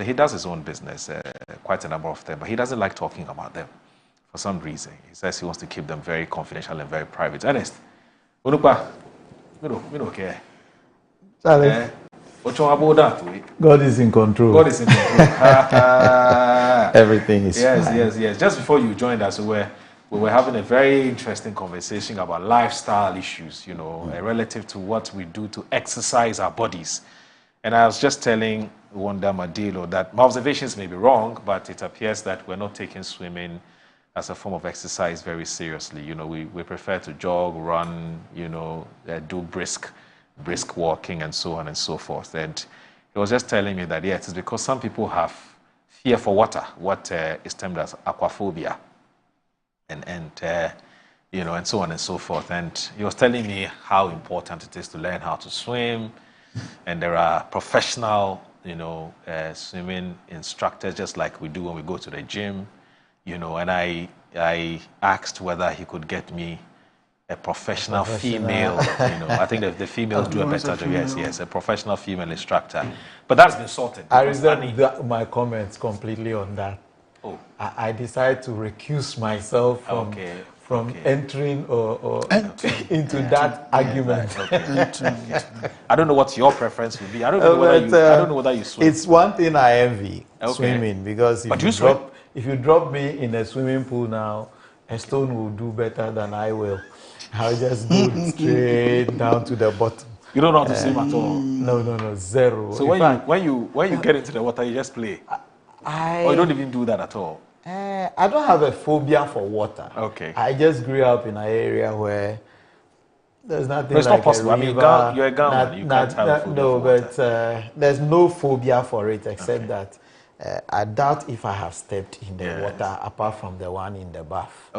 He does his own business, quite a number of them, but he doesn't like talking about them for some reason. He says he wants to keep them very confidential and very private. Ernest, we don't care. What's wrong about that? God is in control. God is in control. Everything is fine. Yes. Just before you joined us, we were having a very interesting conversation about lifestyle issues, relative to what we do to exercise our bodies. And I was just telling Wanda Madilo that my observations may be wrong, but it appears that we're not taking swimming as a form of exercise very seriously. We prefer to jog, run, do brisk walking and so on and so forth. And he was just telling me that, yeah, it is because some people have fear for water, what is termed as aquaphobia, and so on and so forth. And he was telling me how important it is to learn how to swim. And there are professional, swimming instructors, just like we do when we go to the gym, and I asked whether he could get me a professional female, I think the females do a better job. Yes, a professional female instructor. But that's been sorted. I reserve my comments completely on that. Oh. I decided to recuse myself from entering or into that argument. I don't know what your preference would be. I don't know whether you swim. It's one thing I envy, swimming, because if you drop me in a swimming pool now, a stone will do better than I will. I'll just go straight down to the bottom. You don't know how to swim at all? No, zero. So when you get into the water, you just play? Or you don't even do that at all? I don't have a phobia for water. Okay. I just grew up in an area where there's nothing but it's like not possible. a river. I mean, you're a Ghanaian. You can't have a phobia for water. But there's no phobia for it except that I doubt if I have stepped in the water apart from the one in the bath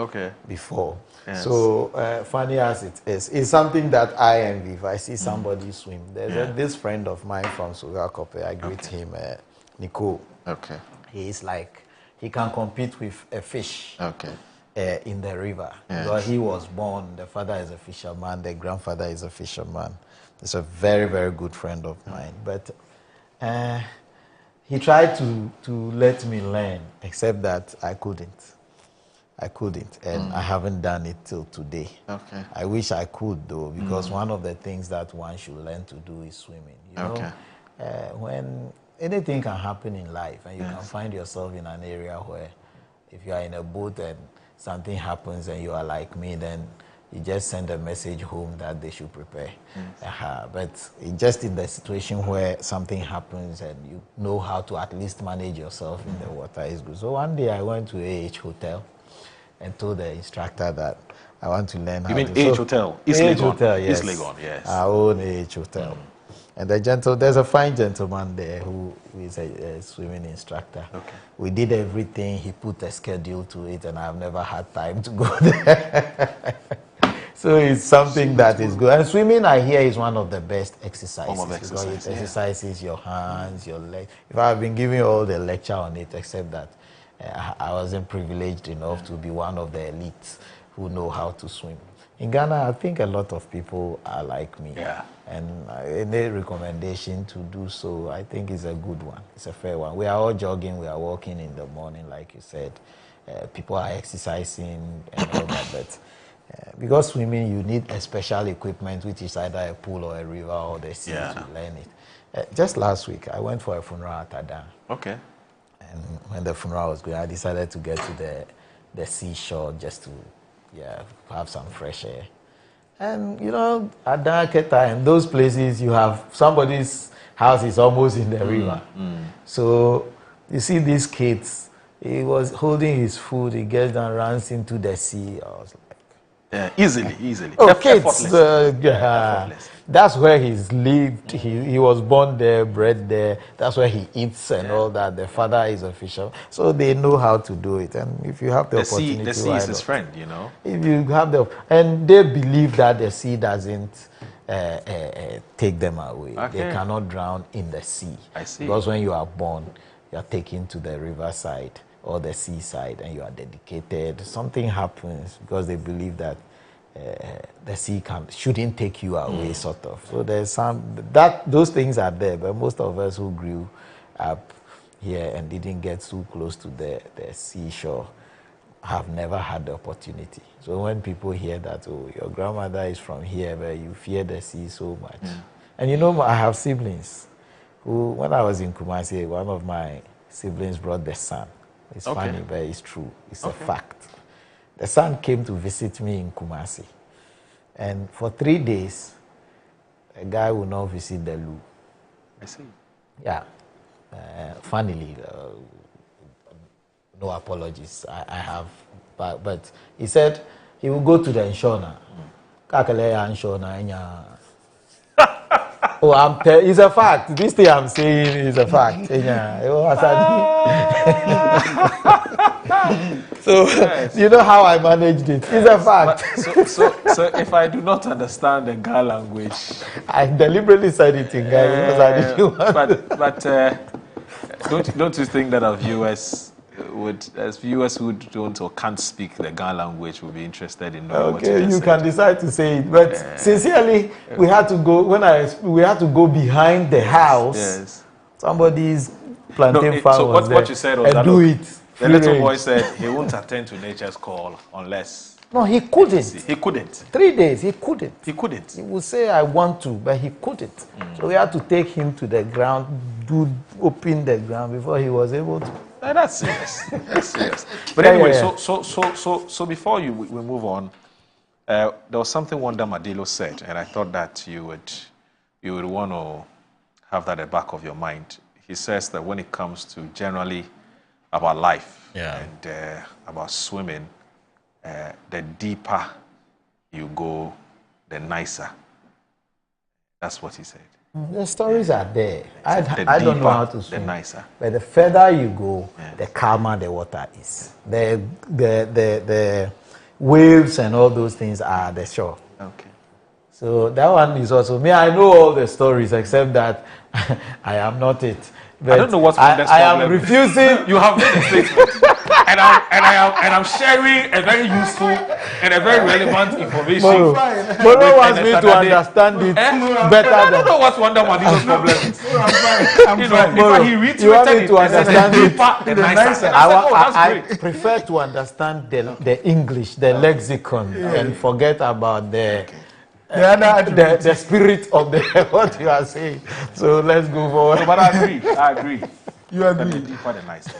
before. Yes. So funny as it is, it's something that I envy if I see somebody swim. There's this friend of mine from Sugakope. I greet him, Nico. Okay. He's like, he can compete with a fish in the river. Yes. Because he was born, the father is a fisherman, the grandfather is a fisherman. He's a very, very good friend of mine. But he tried to let me learn, except that I couldn't. And I haven't done it till today. Okay. I wish I could, though, because one of the things that one should learn to do is swimming. You know, when anything can happen in life, and you can find yourself in an area where if you are in a boat and something happens and you are like me, then you just send a message home that they should prepare. But just in the situation where something happens and you know how to at least manage yourself in the water is good. So one day I went to AH Hotel and told the instructor that I want to learn how to... You mean AH Hotel? East Legon? Hotel, yes. East Legon, yes. Our own AH Hotel. And there's a fine gentleman there who is a swimming instructor. Okay. We did everything. He put a schedule to it, and I've never had time to go there. So it's something that is good. And swimming, I hear, is one of the best exercises. Because it exercises your hands, your legs. If I've been giving all the lecture on it, except that I wasn't privileged enough to be one of the elites who know how to swim. In Ghana, I think a lot of people are like me. Yeah. And any recommendation to do so, I think is a good one. It's a fair one. We are all jogging, we are walking in the morning, like you said. People are exercising and all that. But because swimming, you need a special equipment, which is either a pool or a river or the sea to learn it. Just last week, I went for a funeral at Adan. Okay. And when the funeral was going, I decided to get to the seashore just to have some fresh air. And, at Daketa and those places, you have somebody's house is almost in the river. So you see these kids, he was holding his food, he gets down, runs into the sea. I was like... easily. Oh, kids. That's where he's lived. He was born there, bred there. That's where he eats and all that. The father is a fisher. So they know how to do it. And if you have the opportunity... The sea is his friend, If you have and they believe that the sea doesn't take them away. Okay. They cannot drown in the sea. I see. Because when you are born, you are taken to the riverside or the seaside and you are dedicated. Something happens because they believe that the sea shouldn't take you away, sort of. So there's those things are there, but most of us who grew up here and didn't get too close to the seashore have never had the opportunity. So when people hear that, oh, your grandmother is from here, but you fear the sea so much. And you know, I have siblings who, when I was in Kumasi, one of my siblings brought the son. It's funny, but it's true. It's a fact. The son came to visit me in Kumasi. And for 3 days, a guy will not visit the loo. I see. Yeah. Funnily, no apologies. I have, but he said he will go to the insurance. Oh, it's a fact. This thing I'm saying is a fact. So yes. You know how I managed it. It's a fact. So if I do not understand the Ga language, I deliberately said it in Ga because I didn't want. But don't you think that our viewers who don't or can't speak the Ga language will be interested in knowing what you just can decide to say it. But sincerely, we had to go we had to go behind the house. Yes. Somebody's plantain farm. So what you said was that do it. The little boy said he won't attend to nature's call unless. No, he couldn't. He couldn't. 3 days, he couldn't. He couldn't. He would say, I want to, but he couldn't. So we had to take him to the ground, open the ground before he was able to. That's serious. That's serious. But anyway, so before we move on, there was something Wanda Madilo said, and I thought that you would want to have that at the back of your mind. He says that when it comes to generally about life and about swimming, the deeper you go, the nicer. That's what he said. The stories are there. I don't know how to swim. The nicer. But the further you go, the calmer the water is. The waves and all those things are the shore. Okay. So that one is also me. I know all the stories except that I am not it. But I don't know what's I am refusing. You have made a statement, and I'm sharing a very useful and a very relevant information. Moro wants me to understand it better. I don't know what Wanda Madilo's problem is. I'm fine. Moro, you want me to understand it? I prefer to understand the English, the lexicon, and forget about the spirit of what you are saying. So let's go forward. No, but I agree. You agree? The deeper the nicer.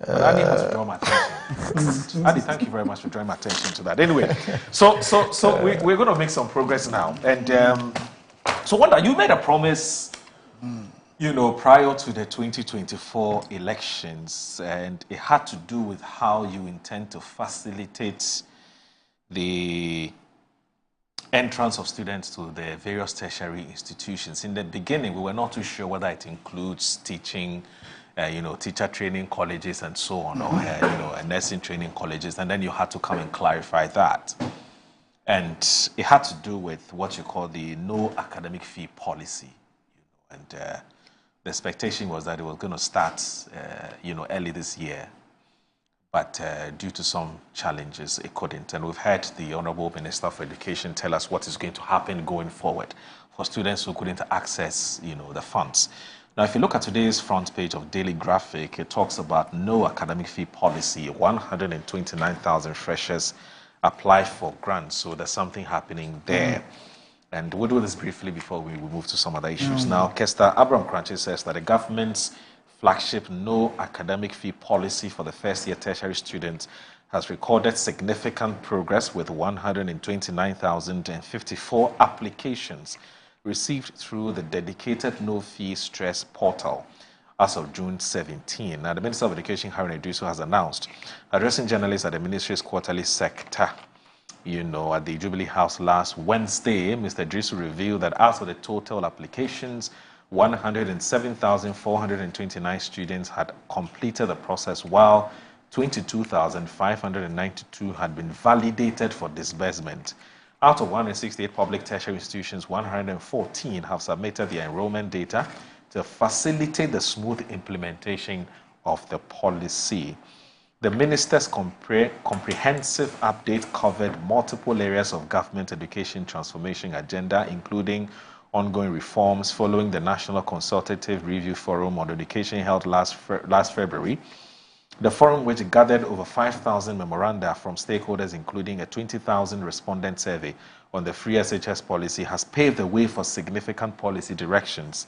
But Adi has to draw my attention. Adi, thank you very much for drawing my attention to that. Anyway, so we're going to make some progress now. And so Wanda, you made a promise, prior to the 2024 elections, and it had to do with how you intend to facilitate the entrance of students to the various tertiary institutions. In the beginning, we were not too sure whether it includes teaching, teacher training colleges and so on, or nursing training colleges, and then you had to come and clarify that. And it had to do with what you call the no academic fee policy, and the expectation was that it was going to start, early this year. But due to some challenges, it couldn't. And we've had the Honorable Minister for Education tell us what is going to happen going forward for students who couldn't access, the funds. Now, if you look at today's front page of Daily Graphic, it talks about no academic fee policy. 129,000 freshers apply for grants. So there's something happening there. And we'll do this briefly before we move to some other issues. Now, Kester Abraham Crunchy says that the government's flagship no academic fee policy for the first-year tertiary students has recorded significant progress with 129,054 applications received through the dedicated no-fee stress portal as of June 17. Now, the Minister of Education, Harun Eduso, has announced, addressing journalists at the ministry's quarterly sector, at the Jubilee House last Wednesday, Mr. Eduso revealed that out of the total applications, 107,429 students had completed the process, while 22,592 had been validated for disbursement. Out of 168 public tertiary institutions, 114 have submitted their enrollment data to facilitate the smooth implementation of the policy. The minister's comprehensive update covered multiple areas of government education transformation agenda, including ongoing reforms following the National Consultative Review Forum on Education held last February. The forum, which gathered over 5,000 memoranda from stakeholders, including a 20,000 respondent survey on the free SHS policy, has paved the way for significant policy directions.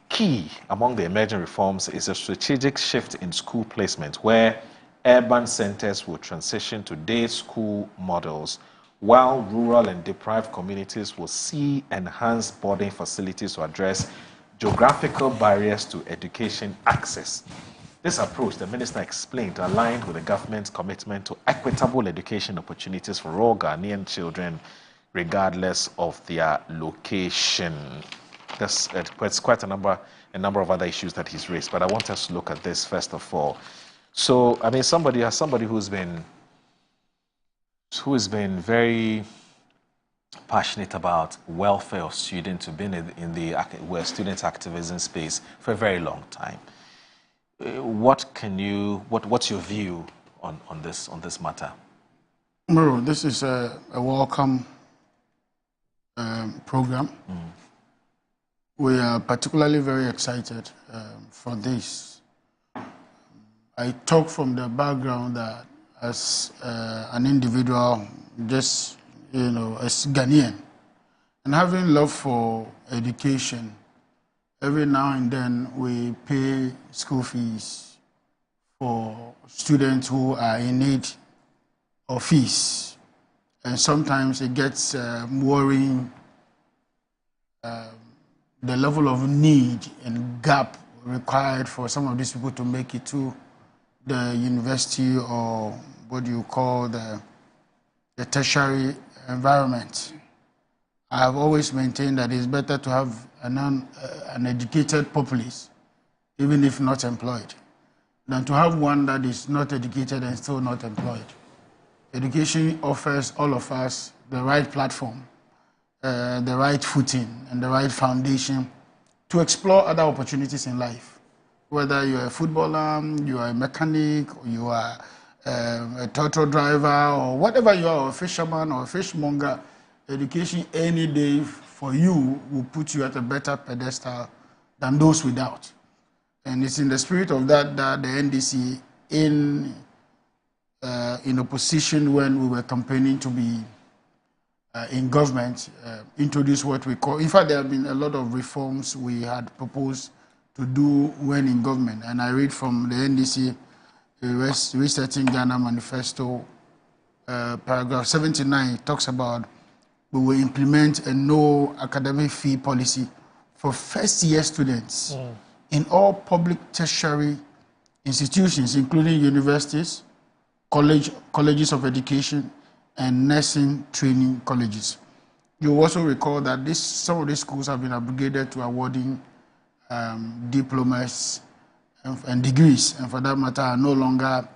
Key among the emerging reforms is a strategic shift in school placement, where urban centers will transition to day school models, while rural and deprived communities will see enhanced boarding facilities to address geographical barriers to education access. This approach, the minister explained, aligned with the government's commitment to equitable education opportunities for all Ghanaian children, regardless of their location. There's quite a number of other issues that he's raised, but I want us to look at this first of all. So, I mean, somebody who's been very passionate about welfare of students, who've been in the student activism space for a very long time. What's your view on this matter? Muro, this is a welcome program. We are particularly very excited for this. I talk from the background that as an individual, just, as Ghanaian, and having love for education, every now and then we pay school fees for students who are in need of fees. And sometimes it gets worrying, the level of need and gap required for some of these people to make it to the university, or what you call the tertiary environment. I have always maintained that it's better to have an educated populace, even if not employed, than to have one that is not educated and still not employed. Education offers all of us the right platform, the right footing, and the right foundation to explore other opportunities in life. Whether you're a footballer, you are a mechanic, or you are a turtle driver, or whatever you are, a fisherman or a fishmonger, education any day for you will put you at a better pedestal than those without. And it's in the spirit of that that the NDC, in opposition when we were campaigning to be in government, introduced what we call, in fact, there have been a lot of reforms we had proposed to do when in government. And I read from the NDC, Resetting Ghana Manifesto, paragraph 79, talks about we will implement a no academic fee policy for first-year students in all public tertiary institutions, including universities, colleges of education, and nursing training colleges. You also recall that some of these schools have been upgraded to awarding diplomas and degrees, and for that matter are no longer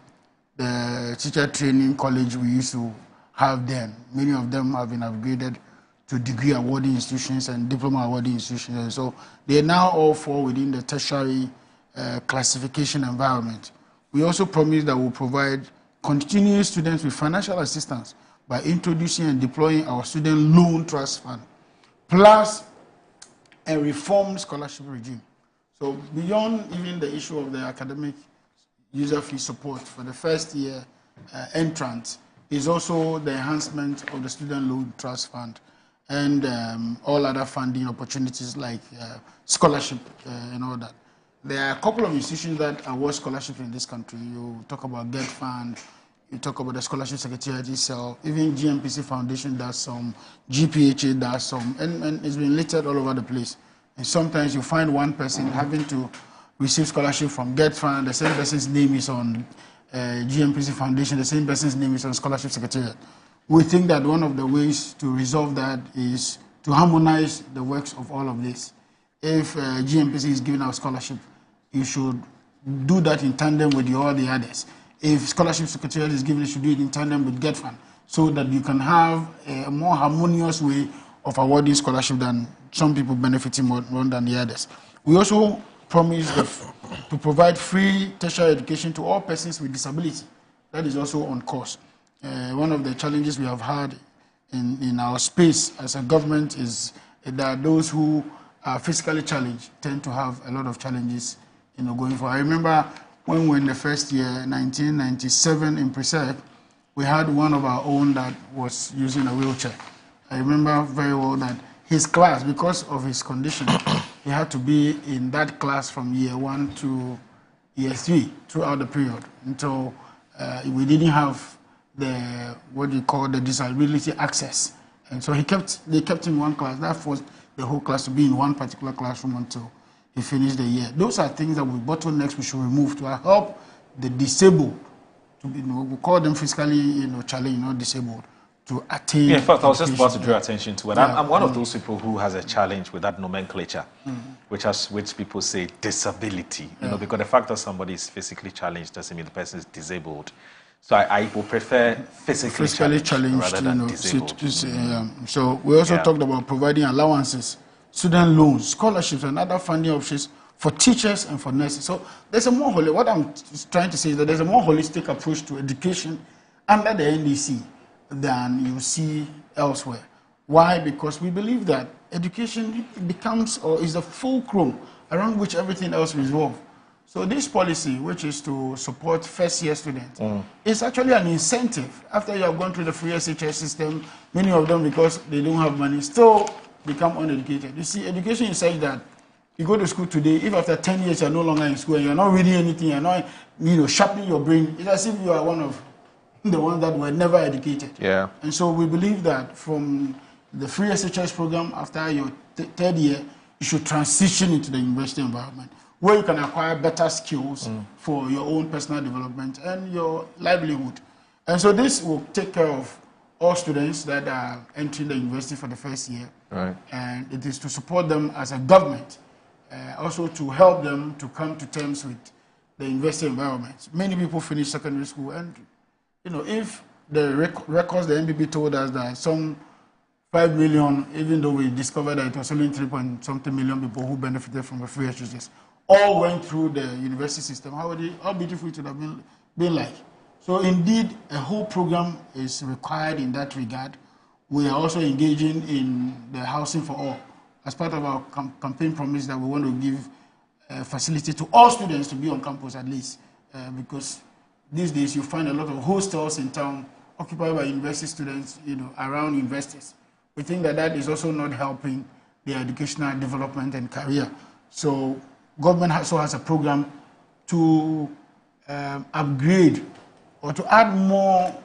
the teacher training college we used to have then. Many of them have been upgraded to degree awarding institutions and diploma awarding institutions, and so they now all fall within the tertiary classification environment. We also promise that we'll provide continuing students with financial assistance by introducing and deploying our student loan trust fund, plus a reformed scholarship regime. So beyond even the issue of the academic user fee support for the first year entrant is also the enhancement of the student loan trust fund and all other funding opportunities like scholarship and all that. There are a couple of institutions that award scholarships in this country. You talk about Get Fund, you talk about the Scholarship Secretariat itself, even GMPC Foundation does some, GPHA does some, and it's been listed all over the place. And sometimes you find one person having to receive scholarship from Get Fund, the same person's name is on GMPC Foundation, the same person's name is on Scholarship Secretariat. We think that one of the ways to resolve that is to harmonize the works of all of this. If GMPC is giving out scholarship, you should do that in tandem with all the others. If Scholarship Secretariat is giving, you should do it in tandem with Get Fund, so that you can have a more harmonious way of awarding scholarship than some people benefiting more than the others. We also promise to provide free tertiary education to all persons with disability. That is also on course. One of the challenges we have had in our space as a government is that those who are physically challenged tend to have a lot of challenges, going forward. I remember when we were in the first year, 1997 in Precedent, we had one of our own that was using a wheelchair. I remember very well that his class, because of his condition, he had to be in that class from year 1 to year 3 throughout the period until we didn't have the, what you call, the disability access. And so they kept him in one class. That forced the whole class to be in one particular classroom until he finished the year. Those are things that bottlenecks we should remove to help the disabled, to be, we call them physically, challenged, not disabled, to attain. Yeah, in fact, I was just about to draw attention to it. Yeah. I'm one of those people who has a challenge with that nomenclature, which people say disability. Because the fact that somebody is physically challenged doesn't mean the person is disabled. So I would prefer physically challenged rather than disabled. So we also talked about providing allowances, student loans, scholarships, and other funding options for teachers and for nurses. So there's a more what I'm trying to say is that there's a more holistic approach to education under the NDC than you see elsewhere. Why? Because we believe that education becomes or is the fulcrum around which everything else revolves. So this policy, which is to support first-year students, is actually an incentive. After you have gone through the free SHS system, many of them, because they don't have money, still become uneducated. You see, education is such that you go to school today, if after 10 years you're no longer in school and you're not reading anything, you're not sharpening your brain, it's as if you are one of the ones that were never educated. Yeah. And so we believe that from the free SHS program, after your third year, you should transition into the university environment, where you can acquire better skills for your own personal development and your livelihood. And so this will take care of all students that are entering the university for the first year. Right. And it is to support them as a government, also to help them to come to terms with the university environment. Many people finish secondary school, and if the records the NPP told us that some 5 million, even though we discovered that it was only 3-point-something million people who benefited from the free SHS, all went through the university system, how beautiful it would have been like. So indeed, a whole program is required in that regard. We are also engaging in the housing for all as part of our campaign promise that we want to give facility to all students to be on campus at least, because these days you find a lot of hostels in town occupied by university students, around universities. We think that that is also not helping their educational development and career. So government also has a program to upgrade or to add more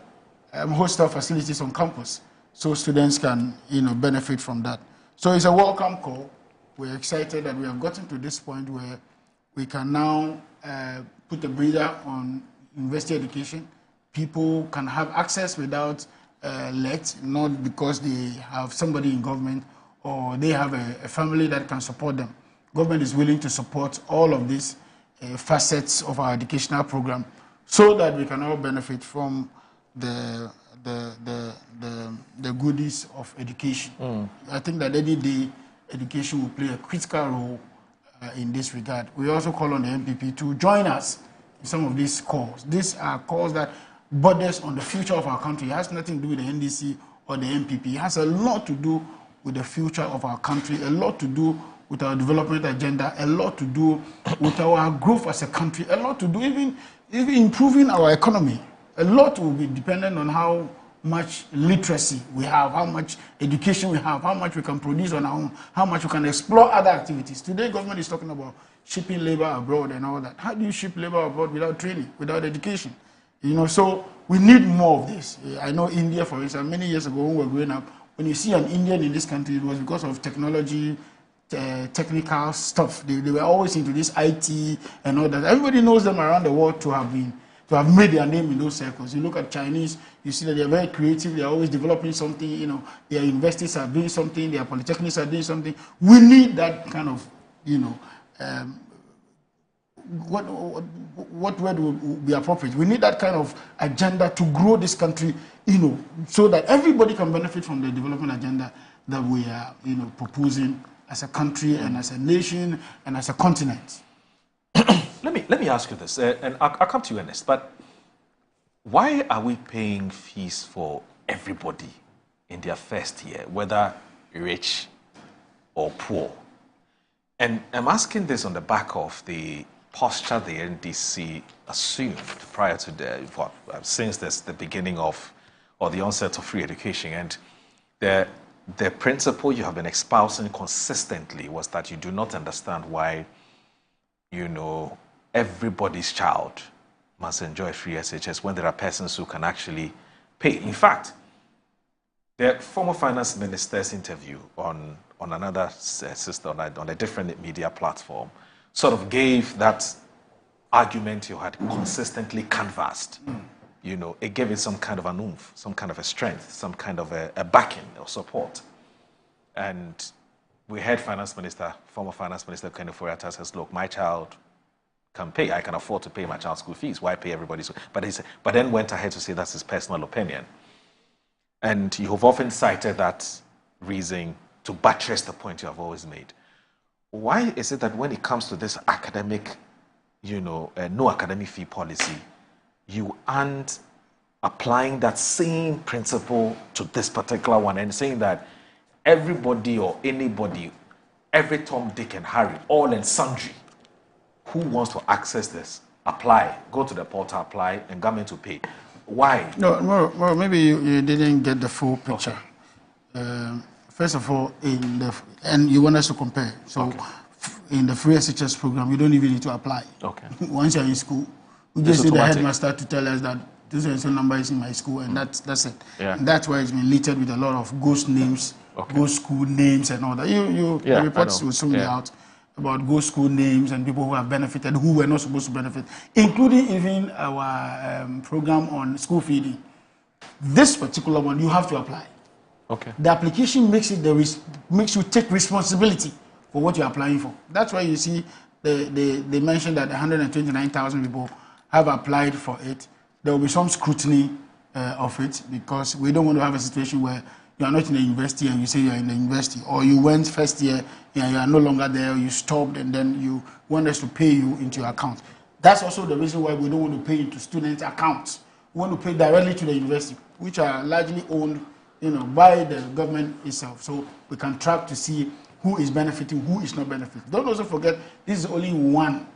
hostel facilities on campus so students can benefit from that. So it's a welcome call. We're excited that we have gotten to this point where we can now put a breather on university education. People can have access without let, not because they have somebody in government or they have a family that can support them. Government is willing to support all of these facets of our educational program so that we can all benefit from the goodies of education. I think that any day education will play a critical role in this regard. We also call on the MPP to join us in some of these calls. These are calls that borders on the future of our country. It has nothing to do with the NDC or the MPP. It has a lot to do with the future of our country, a lot to do with our development agenda, a lot to do with our growth as a country, a lot to do even improving our economy. A lot will be dependent on how much literacy we have, how much education we have, how much we can produce on our own, how much we can explore other activities. Today, government is talking about shipping labor abroad and all that. How do you ship labor abroad without training, without education? So we need more of this. I know India, for instance, many years ago when we were growing up, when you see an Indian in this country, it was because of technology, technical stuff. They were always into this IT and all that. Everybody knows them around the world to have made their name in those circles. You look at Chinese, you see that they are very creative. They are always developing something. Their universities are doing something. Their polytechnics are doing something. We need that kind of, what word would be appropriate? We need that kind of agenda to grow this country, so that everybody can benefit from the development agenda that we are, proposing as a country and as a nation and as a continent. Let me ask you this, and I'll come to you, Ernest, but why are we paying fees for everybody in their first year, whether rich or poor. And I'm asking this on the back of the posture the NDC assumed prior to since the beginning of, or the onset of free education. And the principle you have been espousing consistently was that you do not understand why, everybody's child must enjoy free SHS when there are persons who can actually pay. In fact, the former finance minister's interview on another system, on a different media platform, sort of gave that argument you had consistently canvassed. It gave it some kind of an oomph, some kind of a strength, some kind of a backing or support. And we heard former finance minister Kenny Foriata says, look, my child can pay. I can afford to pay my child's school fees. Why pay everybody's? But then went ahead to say that's his personal opinion. And you have often cited that reason to buttress the point you have always made. Why is it that when it comes to this academic, no academic fee policy, you aren't applying that same principle to this particular one and saying that everybody or anybody, every Tom, Dick, and Harry, all and sundry, who wants to access this, apply, go to the portal, apply, and government to pay? Why? No, well, maybe you didn't get the full picture. Okay. First of all, and you want us to compare. So, okay. In the free SHS program, you don't even need to apply. Okay. Once you're in school, we just need the headmaster to tell us that this is number is in my school, and that's it. Yeah. And that's why it's been littered with a lot of ghost names, ghost school names, and all that. The reports will soon be out about ghost school names and people who have benefited, who were not supposed to benefit, including even our program on school feeding. This particular one, you have to apply. Okay. The application makes you take responsibility for what you're applying for. That's why you see they mentioned that 129,000 people have applied for it. There will be some scrutiny of it, because we don't want to have a situation where you are not in the university and you say you are in the university, or you went first year and you are no longer there, or you stopped and then you want us to pay you into your account. That's also the reason why we don't want to pay into student accounts. We want to pay directly to the university, which are largely owned by the government itself. So we can track to see who is benefiting, who is not benefiting. Don't also forget, this is only one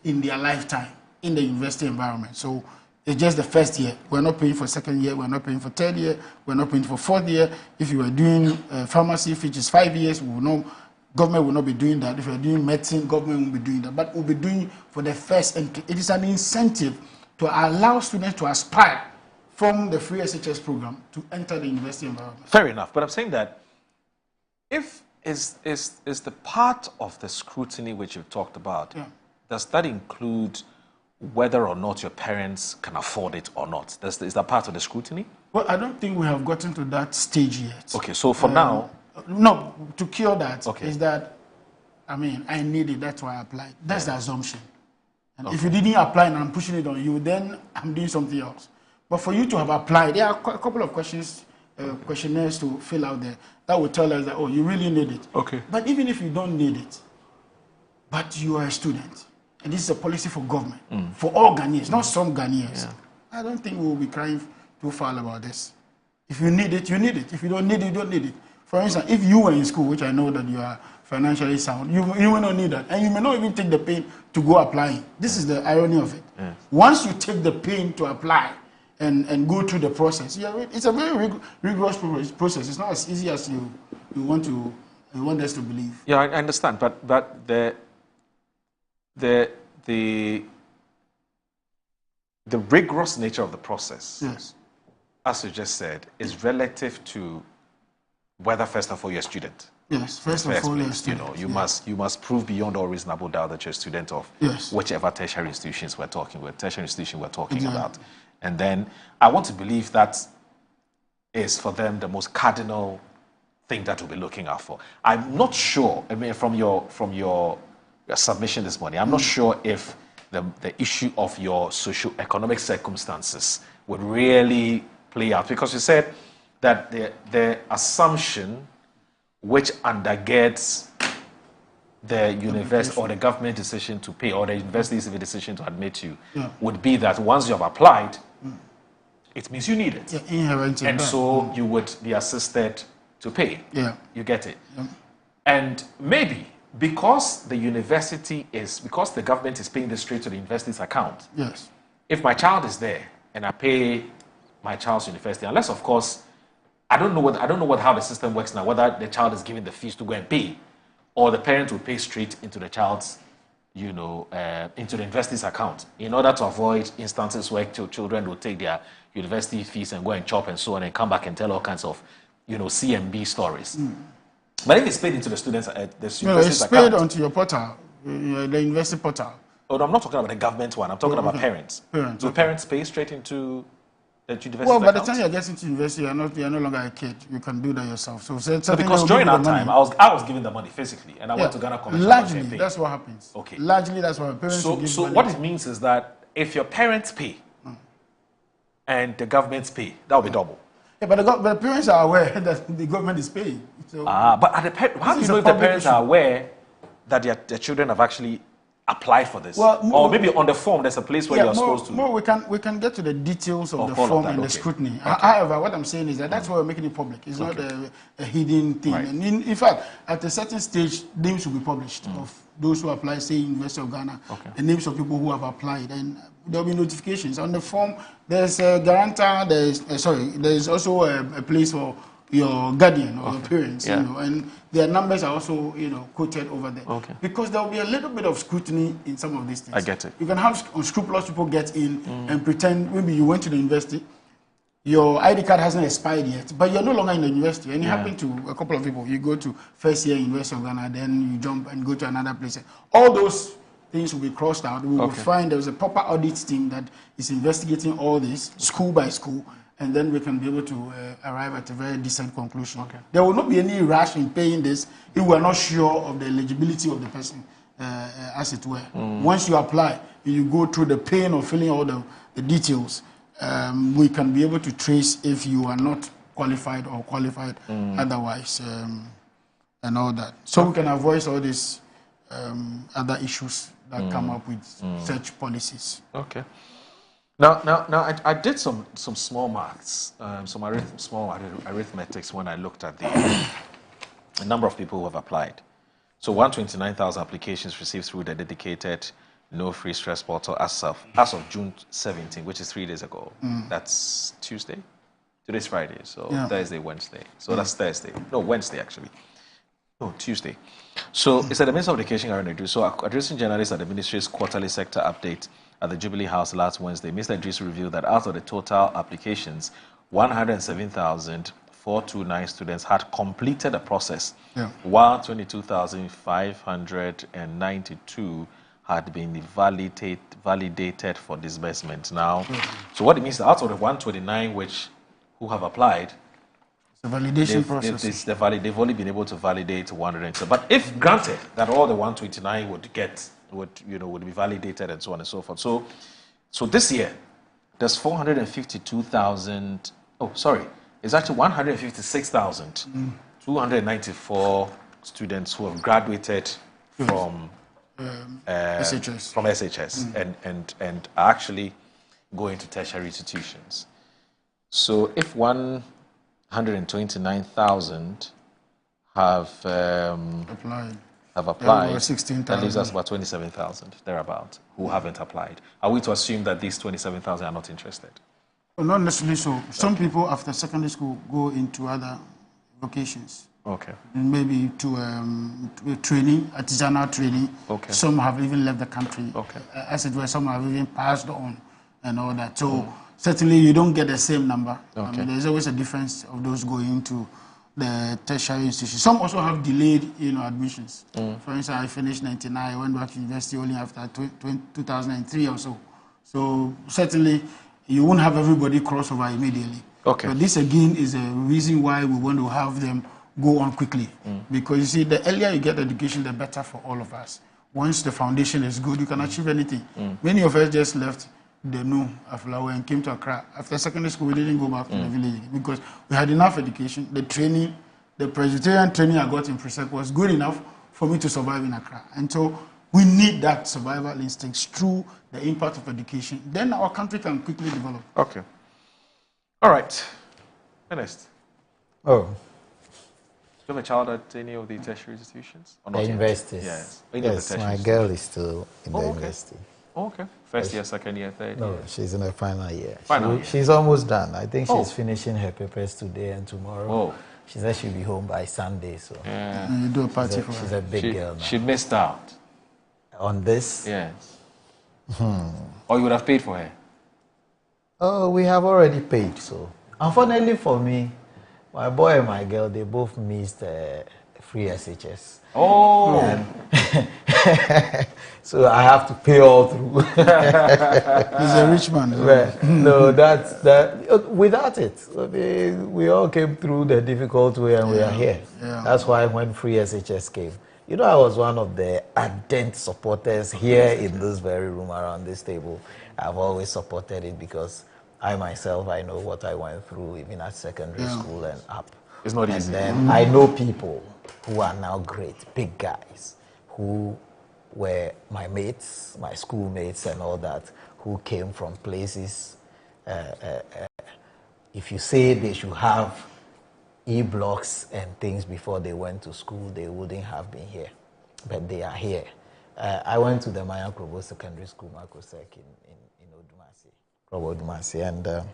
in their lifetime in the university environment. So it's just the first year. We're not paying for second year. We're not paying for third year. We're not paying for fourth year. If you are doing pharmacy, which is 5 years, government will not be doing that. If you're doing medicine, government won't be doing that. But we'll be doing for the first entry. It is an incentive to allow students to aspire from the free SHS program to enter the university environment. Fair enough. But I'm saying that if is the part of the scrutiny which you've talked about, does that include whether or not your parents can afford it or not? Is that part of the scrutiny? Well, I don't think we have gotten to that stage yet. Okay, so for now... No, to cure that is that, I need it, that's why I applied. That's the assumption. And if you didn't apply and I'm pushing it on you, then I'm doing something else. But for you to have applied, there are a couple of questionnaires to fill out there that will tell us that, you really need it. Okay. But even if you don't need it, but you are a student, and this is a policy for government, for all Ghanaians, not some Ghanaians, I don't think we will be crying too foul about this. If you need it, you need it. If you don't need it, you don't need it. For instance, if you were in school, which I know that you are financially sound, you may not need that. And you may not even take the pain to go applying. This is the irony of it. Once you take the pain to apply and go through the process, it's a very rigorous process. It's not as easy as you want us to believe. Yeah, I understand. But the rigorous nature of the process, as you just said, is relative to whether, first of all, you're a student. Yes, first of all, you're a student. You must prove beyond all reasonable doubt that you're a student of whichever tertiary institutions we're talking about. And then I want to believe that is for them the most cardinal thing that we'll be looking out for. I'm not sure, from your submission this morning, I'm not sure if the issue of your socio-economic circumstances would really play out, because you said that the assumption which undergirds the university or the government decision to pay, or the university's decision to admit you, would be that once you have applied, it means you need it. And so you would be assisted to pay. Yeah. You get it. And maybe because the government is paying this straight to the university's account. Yes. If my child is there and I pay my child's university, unless of course, I don't know how the system works now, whether the child is given the fees to go and pay, or the parent will pay straight into the child's, into the university's account, in order to avoid instances where children will take their university fees and go and chop and so on and come back and tell all kinds of, CMB stories. But if it's paid into the students' university's account. It's paid onto your portal, the university portal. Oh, no, I'm not talking about the government one. I'm talking about parents. Parents. Do parents pay straight into the university Well, by account? the time you get into university, you're no longer a kid. You can do that yourself. So because during that time, I was given the money physically, and I went to Ghana Commercial Bank and largely, paid. that's what happens. Okay. Largely, that's what parents give So money. what it means is that if your parents pay and the governments pay, that will be double. Yeah, but the parents are aware that the government is paying. So But how do you know if the parents are aware that their children have actually applied for this? Well, or maybe on the form, there's a place where you're supposed to. We can get to the details of the all of form that, and the okay. scrutiny. However, what I'm saying is that that's why we're making it public. It's not a hidden thing. Right. And in fact, at a certain stage, names will be published of those who apply, say, University of Ghana, the names of people who have applied, and there'll be notifications. On the form, there's a guarantor, there's also a place for your guardian or your parents, and their numbers are also, quoted over there. Okay. Because there will be a little bit of scrutiny in some of these things. I get it. You can have unscrupulous people get in and pretend maybe you went to the university, your ID card hasn't expired yet, but you're no longer in the university. And it happened to a couple of people. You go to first year University of Ghana, then you jump and go to another place. All those things will be crossed out. We will find there's a proper audit team that is investigating all this, school by school, and then we can be able to arrive at a very decent conclusion. Okay. There will not be any rush in paying this if we are not sure of the eligibility of the person, as it were. Once you apply, you go through the pain of filling all the details, we can be able to trace if you are not qualified or qualified otherwise, and all that. So we can avoid all these other issues that come up with such policies. Okay. Now, I did some small maths, small arithmetics when I looked at the number of people who have applied. So 129,000 applications received through the dedicated No Free Stress portal as of June 17, which is 3 days ago. That's Tuesday. Today's Friday, so Thursday, Wednesday. So that's Thursday. No, Wednesday actually. No, Tuesday. So it's at the Ministry of Education are going to do. So addressing journalists at the ministry's quarterly sector update at the Jubilee House last Wednesday, Mr. Idris revealed that out of the total applications, 107,429 students had completed the process, while 22,592 had been validated for disbursement. Now, so what it means is that out of the 129 who have applied, the validation process. They've only been able to validate 100. But if granted that all the 129 would be validated and so on and so forth. So this year, there's 452,000. Oh, sorry, it's actually 156,294 students who have graduated from SHS. From SHS and are actually going to tertiary institutions. So if 129,000 have applied, that leaves us about 27,000 thereabout who haven't applied. Are we to assume that these 27,000 are not interested? Well, not necessarily so. Some people after secondary school go into other vocations. Okay. And maybe to training, artisanal training. Okay. Some have even left the country. Okay. As it were, some have even passed on and all that. So certainly you don't get the same number. Okay. There's always a difference of those going to the tertiary institution. Some also have delayed, admissions. For instance, I finished 99, I went back to university only after 2003 or so. So certainly you won't have everybody cross over immediately. Okay. But this again is a reason why we want to have them go on quickly. Because you see, the earlier you get education, the better for all of us. Once the foundation is good, you can achieve anything. Many of us just left the new Aflawe and came to Accra. After secondary school, we didn't go back to the village because we had enough education. The training, the Presbyterian training I got in Precedent was good enough for me to survive in Accra. And so we need that survival instincts through the impact of education. Then our country can quickly develop. Okay. All right. Ernest. Oh. you have a child at any of the tertiary institutions? Or not The yet? universities. Yes. Yes, my girl is still in the okay. university. Oh, okay. First year, second year, third year? No, she's in her final year. Final year. She's almost done. I think she's finishing her papers today and tomorrow. Oh. She said she'll be home by Sunday, so You do a party for she's her. a big girl now. She missed out. On this? Yes. Or you would have paid for her? Oh, we have already paid, so. Unfortunately for me, my boy and my girl, they both missed free SHS. Oh! So I have to pay all through. He's a rich man. No, without it, we all came through the difficult way and we are here. Yeah. That's why when free SHS came, you know, I was one of the ardent supporters here in this very room around this table. I've always supported it because I myself, I know what I went through even at secondary school and up. It's not easy. And then I know people who are now great, big guys, who were my mates, my schoolmates and all that, who came from places. If you say they should have E-blocks and things before they went to school, they wouldn't have been here. But they are here. I went to the Mayan Krobo Secondary School, Makosek, in Odumasi. And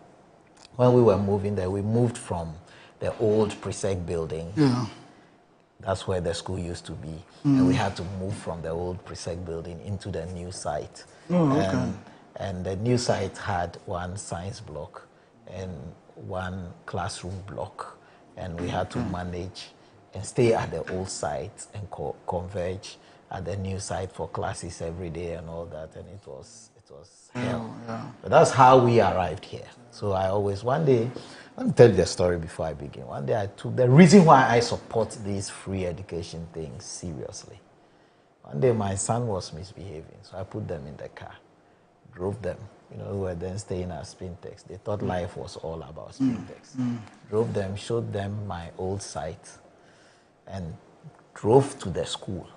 when we were moving there, we moved from the old Presec building. Yeah. That's where the school used to be. And we had to move from the old Presec building into the new site. Oh, okay. And the new site had one science block and one classroom block. And we had to manage and stay at the old site and converge at the new site for classes every day and all that. And it was hell. Yeah. But that's how we arrived here. So I always, one day, let me tell you the story before I begin. One day I took the reason why I support these free education things seriously. One day my son was misbehaving, so I put them in the car, drove them. You know, we were then staying at Spintex. They thought life was all about Spintex. Drove them, showed them my old site, and drove to the school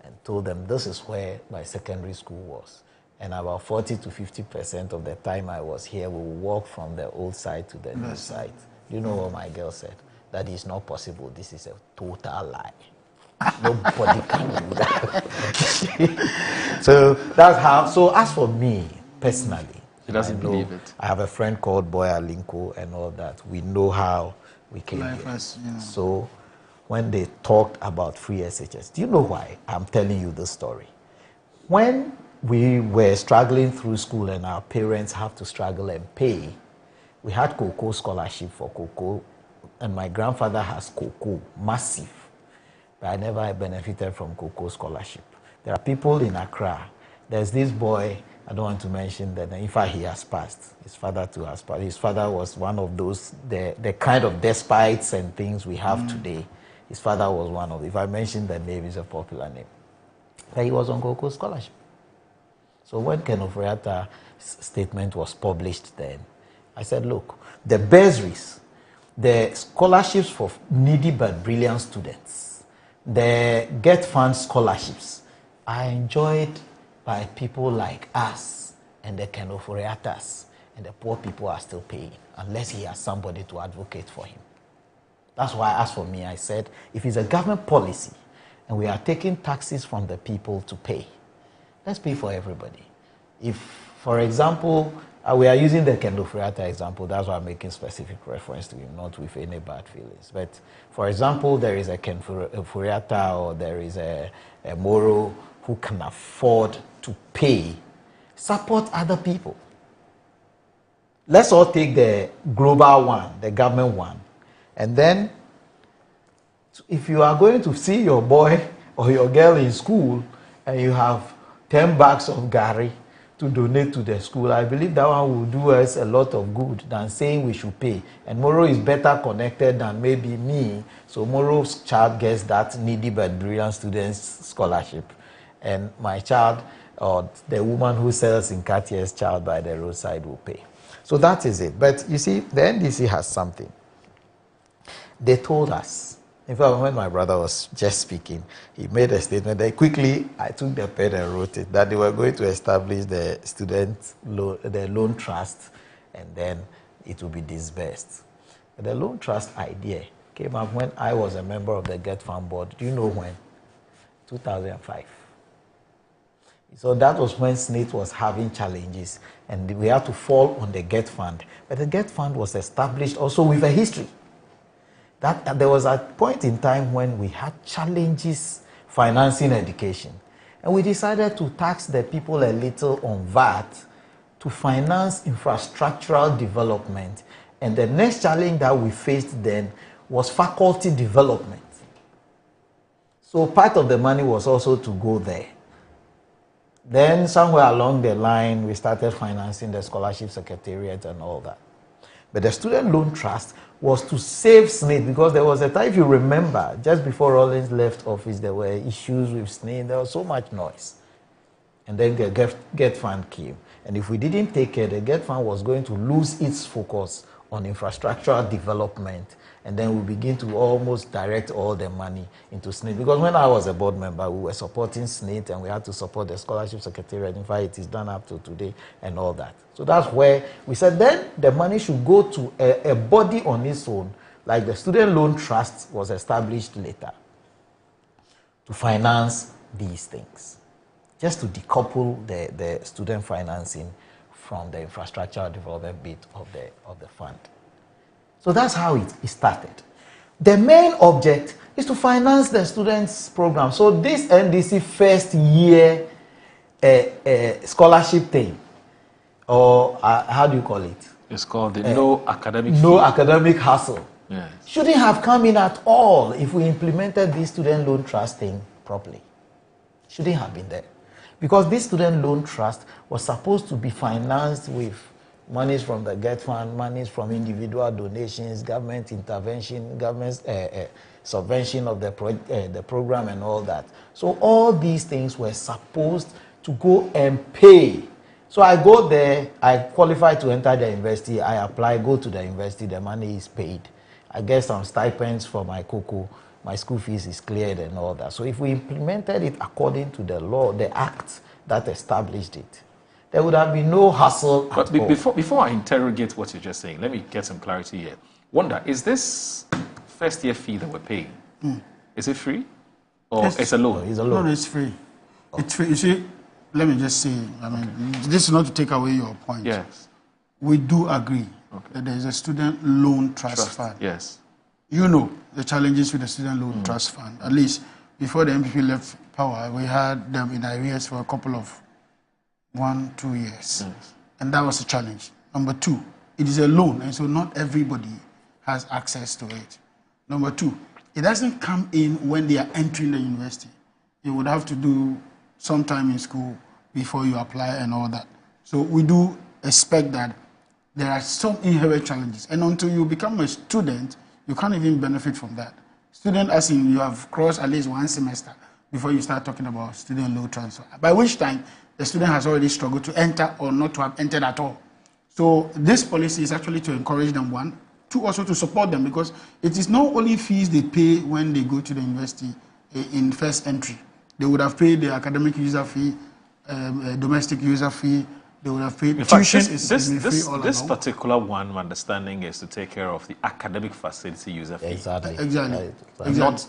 and told them this is where my secondary school was. And about 40 to 50% of the time I was here, we would walk from the old site to the new site. You know what my girl said? That is not possible. This is a total lie. Nobody can do that. So that's how. So as for me, personally, He doesn't believe it. I have a friend called Boya Linko and all that. We know how we came Life here. has, you know. So when they talked about free SHS, do you know why I'm telling you this story? When we were struggling through school and our parents have to struggle and pay, we had cocoa scholarship for cocoa, and my grandfather has cocoa, massive. But I never benefited from cocoa scholarship. There are people in Accra. There's this boy, I don't want to mention that, in fact he has passed. His father too has passed. His father was one of those, the kind of despites and things we have today. His father was one of, if I mention the name, it's a popular name. But he was on cocoa scholarship. So when Ken Oforiatta's statement was published then, I said, look, the bursaries, the scholarships for needy but brilliant students, the Get Fund scholarships are enjoyed by people like us and the Ken Oforiattas, and the poor people are still paying, unless he has somebody to advocate for him. That's why, as for me, I said, if it's a government policy and we are taking taxes from the people to pay, let's pay for everybody. If, for example, we are using the Ken Oforiatta example, that's why I'm making specific reference to him, not with any bad feelings. But, for example, there is a Ken Oforiatta or there is a Moro who can afford to pay, support other people. Let's all take the global one, the government one. And then, if you are going to see your boy or your girl in school and you have 10 bags of Gary to donate to the school, I believe that one will do us a lot of good than saying we should pay. And Moro is better connected than maybe me, so Moro's child gets that needy but brilliant student's scholarship. And my child, or the woman who sells in Cartier's child by the roadside, will pay. So that is it. But you see, the NDC has something. They told us, in fact, when my brother was just speaking, he made a statement that quickly I took the pen and wrote it, that they were going to establish the the loan trust, and then it will be disbursed. But the loan trust idea came up when I was a member of the Get Fund Board. Do you know when? 2005. So that was when SNIT was having challenges, and we had to fall on the Get Fund. But the Get Fund was established also with a history. That there was a point in time when we had challenges financing education, and we decided to tax the people a little on VAT to finance infrastructural development. And the next challenge that we faced then was faculty development. So part of the money was also to go there. Then somewhere along the line, we started financing the scholarship secretariat and all that. But the student loan trust was to save SNIT, because there was a time, if you remember, just before Rawlings left office, there were issues with SNIT. There was so much noise. And then the Get Fund came. And if we didn't take care, the Get Fund was going to lose its focus on infrastructural development, and then we begin to almost direct all the money into SNIT. Because when I was a board member, we were supporting SNIT, and we had to support the scholarship secretariat. In fact, it is done up to today and all that. So that's where we said then the money should go to a body on its own, like the Student Loan Trust was established later, to finance these things, just to decouple the student financing from the infrastructural development bit of the fund. So that's how it started. The main object is to finance the students' program. So this NDC first year scholarship thing, or how do you call it? It's called the no academic hassle. Yes. Shouldn't have come in at all if we implemented this student loan trust thing properly. Shouldn't have been there. Because this student loan trust was supposed to be financed with monies from the Get Fund, monies from individual donations, government intervention, government subvention of the program and all that. So all these things were supposed to go and pay. So I go there, I qualify to enter the university, I apply, go to the university, the money is paid. I get some stipends for my cocoa, my school fees is cleared and all that. So if we implemented it according to the law, the act that established it, there would have been no hassle at all. Before I interrogate what you're just saying, let me get some clarity here. Wonder, is this first year fee that we're paying, is it free? Or it's a loan? It's a loan. No, it's free. Oh. It's free. You see, let me just say, this is not to take away your point. Yes. We do agree that there is a student loan trust fund. Yes. You know the challenges with the student loan trust fund. At least before the MPP left power, we had them in arrears for a couple of 1-2 years. Yes. And that was a challenge. Number two, it is a loan, and so not everybody has access to it. Number two, it doesn't come in when they are entering the university. You would have to do some time in school before you apply and all that. So we do expect that there are some inherent challenges. And until you become a student, you can't even benefit from that. Student, as in you have crossed at least one semester before you start talking about student loan transfer, by which time the student has already struggled to enter or not to have entered at all. So this policy is actually to encourage them, one, two, also to support them, because it is not only fees they pay when they go to the university in first entry. They would have paid the academic user fee, domestic user fee. They would have paid tuition. This particular one, my understanding is to take care of the academic facility user fee. Exactly.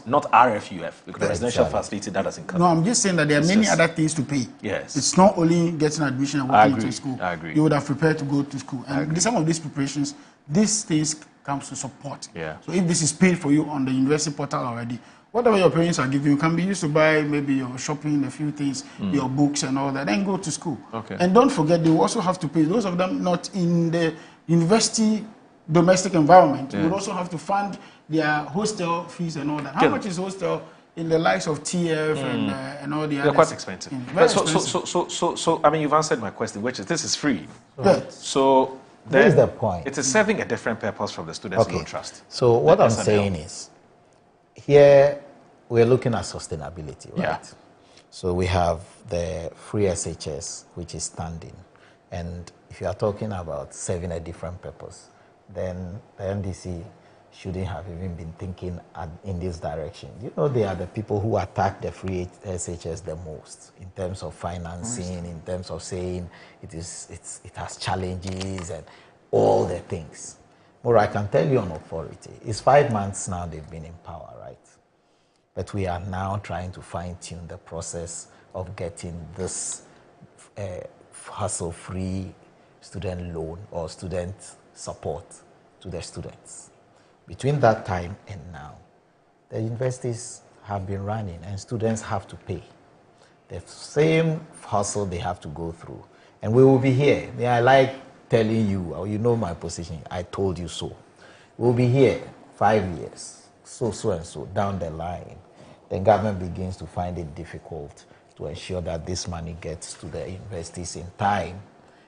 Not RFUF, because the residential facility that doesn't cover. No, I'm just saying that there are many other things to pay. Yes. It's not only getting admission and walking into school. I agree. You would have prepared to go to school. And some of these preparations, these things comes to support. Yeah. So if this is paid for you on the university portal already, whatever your parents are giving you can be used to buy maybe your shopping, a few things, your books and all that, then go to school. Okay. And don't forget, they will also have to pay, those of them not in the university domestic environment, will also have to fund their hostel fees and all that. How much is hostel in the likes of TF and all the others? They're quite expensive. So, I mean, you've answered my question, which is this is free. So, there's the point. It is serving a different purpose from the Students' Loan Trust. So, what I'm saying is, here we're looking at sustainability, right? Yeah. So we have the free SHS, which is standing. And if you are talking about serving a different purpose, then the NDC shouldn't have even been thinking in this direction. You know, they are the people who attack the free SHS the most in terms of financing, in terms of saying it has challenges and all the things. Or I can tell you on authority, it's 5 months now they've been in power, right? But we are now trying to fine-tune the process of getting this hassle-free student loan or student support to the students. Between that time and now, the universities have been running and students have to pay the same hustle they have to go through. And we will be here. I like telling you, you know my position, I told you so. We'll be here 5 years, so and so, down the line. The government begins to find it difficult to ensure that this money gets to the universities in time.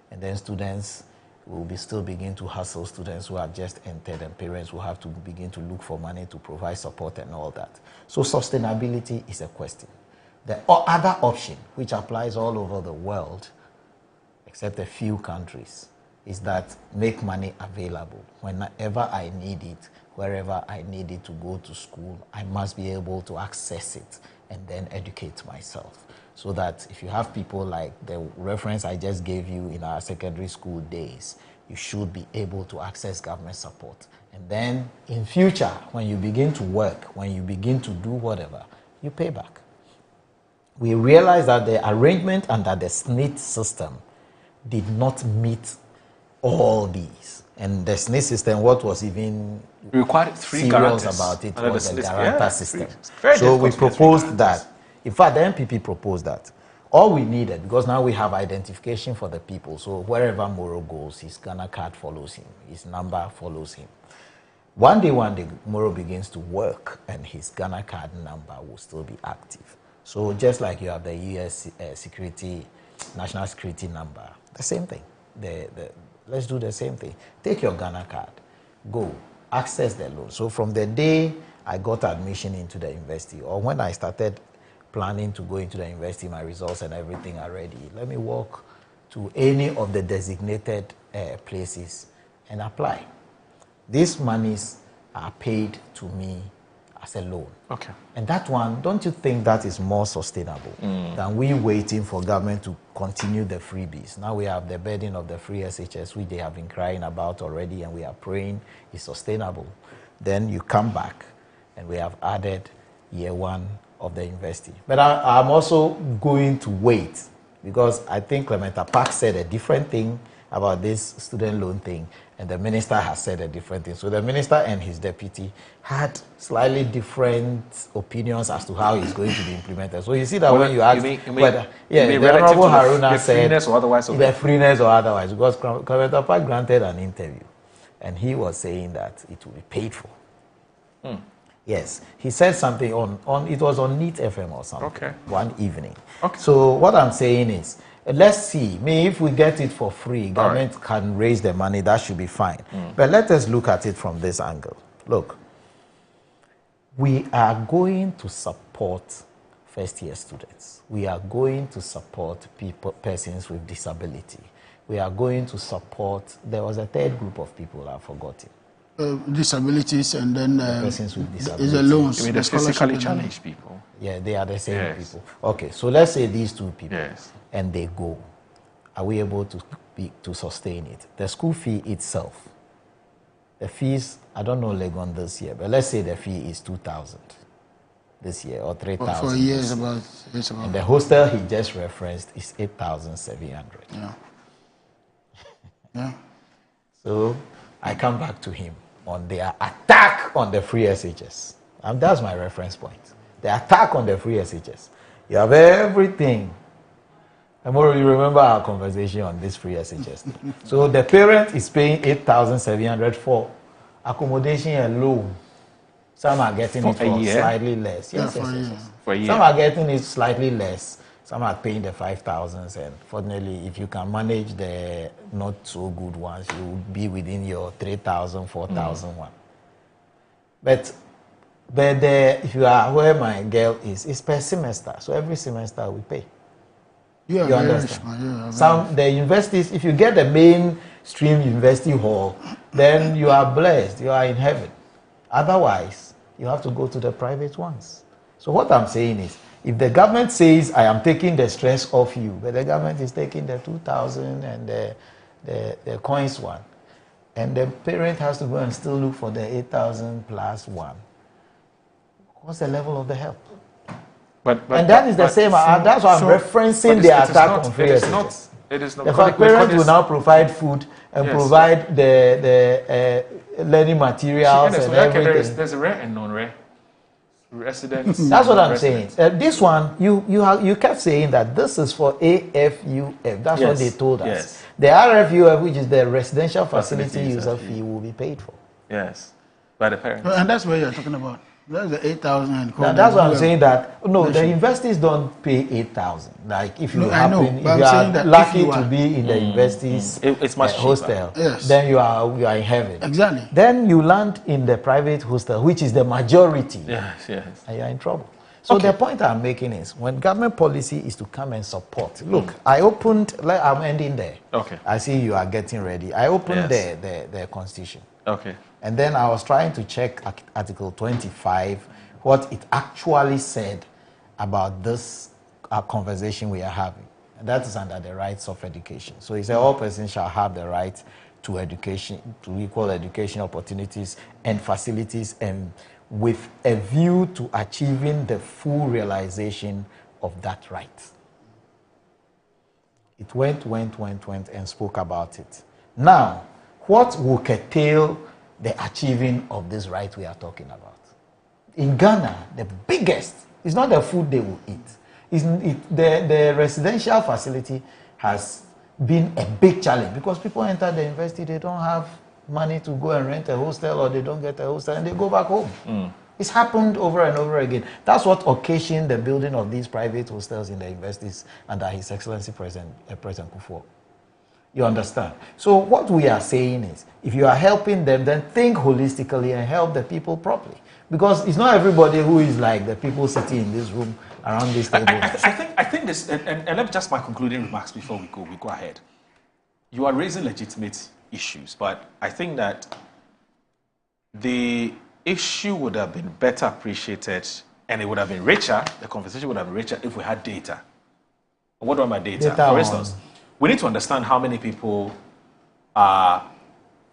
And then students will still begin to hustle students who have just entered, and parents will have to begin to look for money to provide support and all that. So sustainability is a question. The other option, which applies all over the world, except a few countries, is that make money available. Whenever I need it, wherever I need it to go to school, I must be able to access it and then educate myself. So that if you have people like the reference I just gave you in our secondary school days, you should be able to access government support. And then in future, when you begin to work, when you begin to do whatever, you pay back. We realized that the arrangement under the SNIT system did not meet all these. And the SNIT system, what was even required 3 serious guarantors about it was the guarantor system. Very so we difficult proposed that. In fact, the MPP proposed that. All we needed, because now we have identification for the people, so wherever Moro goes, his Ghana card follows him, his number follows him. One day, Moro begins to work, and his Ghana card number will still be active. So just like you have the US national security number, the same thing. Let's do the same thing. Take your Ghana card, go, access the loan. So from the day I got admission into the university, or when I started planning to go into the university, my results and everything are ready, let me walk to any of the designated places and apply. These monies are paid to me as a loan. Okay. And that one, don't you think that is more sustainable than we waiting for government to continue the freebies? Now we have the burden of the free SHS, which they have been crying about already, and we are praying is sustainable. Then you come back, and we have added year 1 of the university. But I'm also going to wait, because I think Clementa Park said a different thing about this student loan thing, and the minister has said a different thing. So the minister and his deputy had slightly different opinions as to how it's going to be implemented. So you see that when you ask whether, the Honorable Haruna said freeness or otherwise, the freeness or otherwise, because Clementa Park granted an interview, and he was saying that it will be paid for. Yes, he said something on it was on NEET FM or something one evening. So what I'm saying is, let's see. If we get it for free, government can raise the money, that should be fine. But let us look at it from this angle. Look, we are going to support first-year students. We are going to support persons with disability. We are going to support, there was a third group of people I've forgotten. Disabilities, and then persons with disabilities. The loans. You mean the physically challenged people? Yeah, they are the same people. Okay, so let's say these 2 people, and they go. Are we able to sustain it? The school fee itself, the fees, I don't know Legon this year, but let's say the fee is 2,000 this year, or 3,000. For years, it's about. And the hostel he just referenced is 8,700. Yeah. So I come back to him on their attack on the free SHS. And that's my reference point. The attack on the free SHS. You have everything. Tomorrow, you remember our conversation on this free SHS. So the parent is paying 8,700 for accommodation alone. Some are getting it for slightly less. Yes. For a year. Some are getting it slightly less. Some are paying the 5,000s, and fortunately, if you can manage the not so good ones, you will be within your 3,000, 4,000 one. But if you are where my girl is, it's per semester. So every semester we pay. You understand? The universities, if you get the mainstream university hall, then you are blessed. You are in heaven. Otherwise, you have to go to the private ones. So what I'm saying is, if the government says, I am taking the stress off you, but the government is taking the 2,000 and the coins one, and the parent has to go and still look for the 8,000 plus 1. What's the level of the help? And that is the same. That's why I'm referencing the attack on free education. It is not. The fact parents will now provide food and provide the learning materials and everything. There's a rare and non-rare residents. That's what I'm saying. This one, you kept saying that this is for AFUF. That's what they told us. Yes. The RFUF, which is the residential facility user fee, will be paid for. Yes, by the parents. And that's what you're talking about. That's the 8,000. That's what I'm saying. That no, the universities don't pay 8,000. Like if you happen, if you are lucky to be in the universities it's much hostel, then you are in heaven. Exactly. Then you land in the private hostel, which is the majority. Yes. And you are in trouble. So the point I'm making is, when government policy is to come and support. Look, I opened. I'm ending there. Okay. I see you are getting ready. I opened the constitution. Okay. And then I was trying to check Article 25, what it actually said about this conversation we are having. And that is under the rights of education. So it said all persons shall have the right to education, to equal education opportunities and facilities, and with a view to achieving the full realization of that right. It went and spoke about it. Now, what will curtail the achieving of this right we are talking about? In Ghana, the biggest is not the food they will eat. The residential facility has been a big challenge because people enter the university, they don't have money to go and rent a hostel, or they don't get a hostel and they go back home. It's happened over and over again. That's what occasioned the building of these private hostels in the universities under His Excellency President Kufuor. You understand? So what we are saying is, if you are helping them, then think holistically and help the people properly. Because it's not everybody who is like the people sitting in this room around this table. I think this, and let me just my concluding remarks before we go ahead. You are raising legitimate issues, but I think that the issue would have been better appreciated, and it would have been richer, the conversation would have been richer if we had data. What are my data? For instance, we need to understand how many people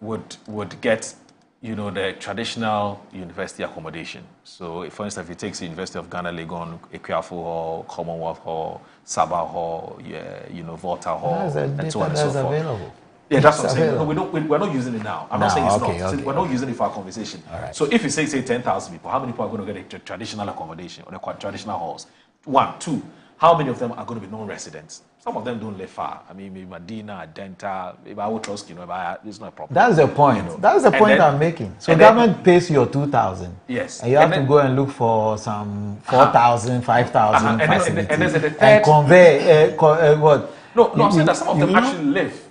would get, the traditional university accommodation. So, for instance, if you take the University of Ghana, Legon, Equiafo Hall, Commonwealth Hall, Sabah Hall, Volta Hall, and so on and so forth. Available. Yeah, that's what I'm saying. No, we're not using it now. I'm not saying it's not. Okay. We're not using it for our conversation. Right. So if you say 10,000 people, how many people are going to get a traditional accommodation or the traditional halls? 1, 2. How many of them are going to be non-residents? Some of them don't live far. I mean, maybe Medina, Denta, maybe I would trust, it's not a problem. That's the point. That's the point I'm making. So government pays your 2,000. Yes. And you have to go and look for some 4,000, 5,000 facilities. And there's a third. And convey, what? No, I'm saying that some of them actually live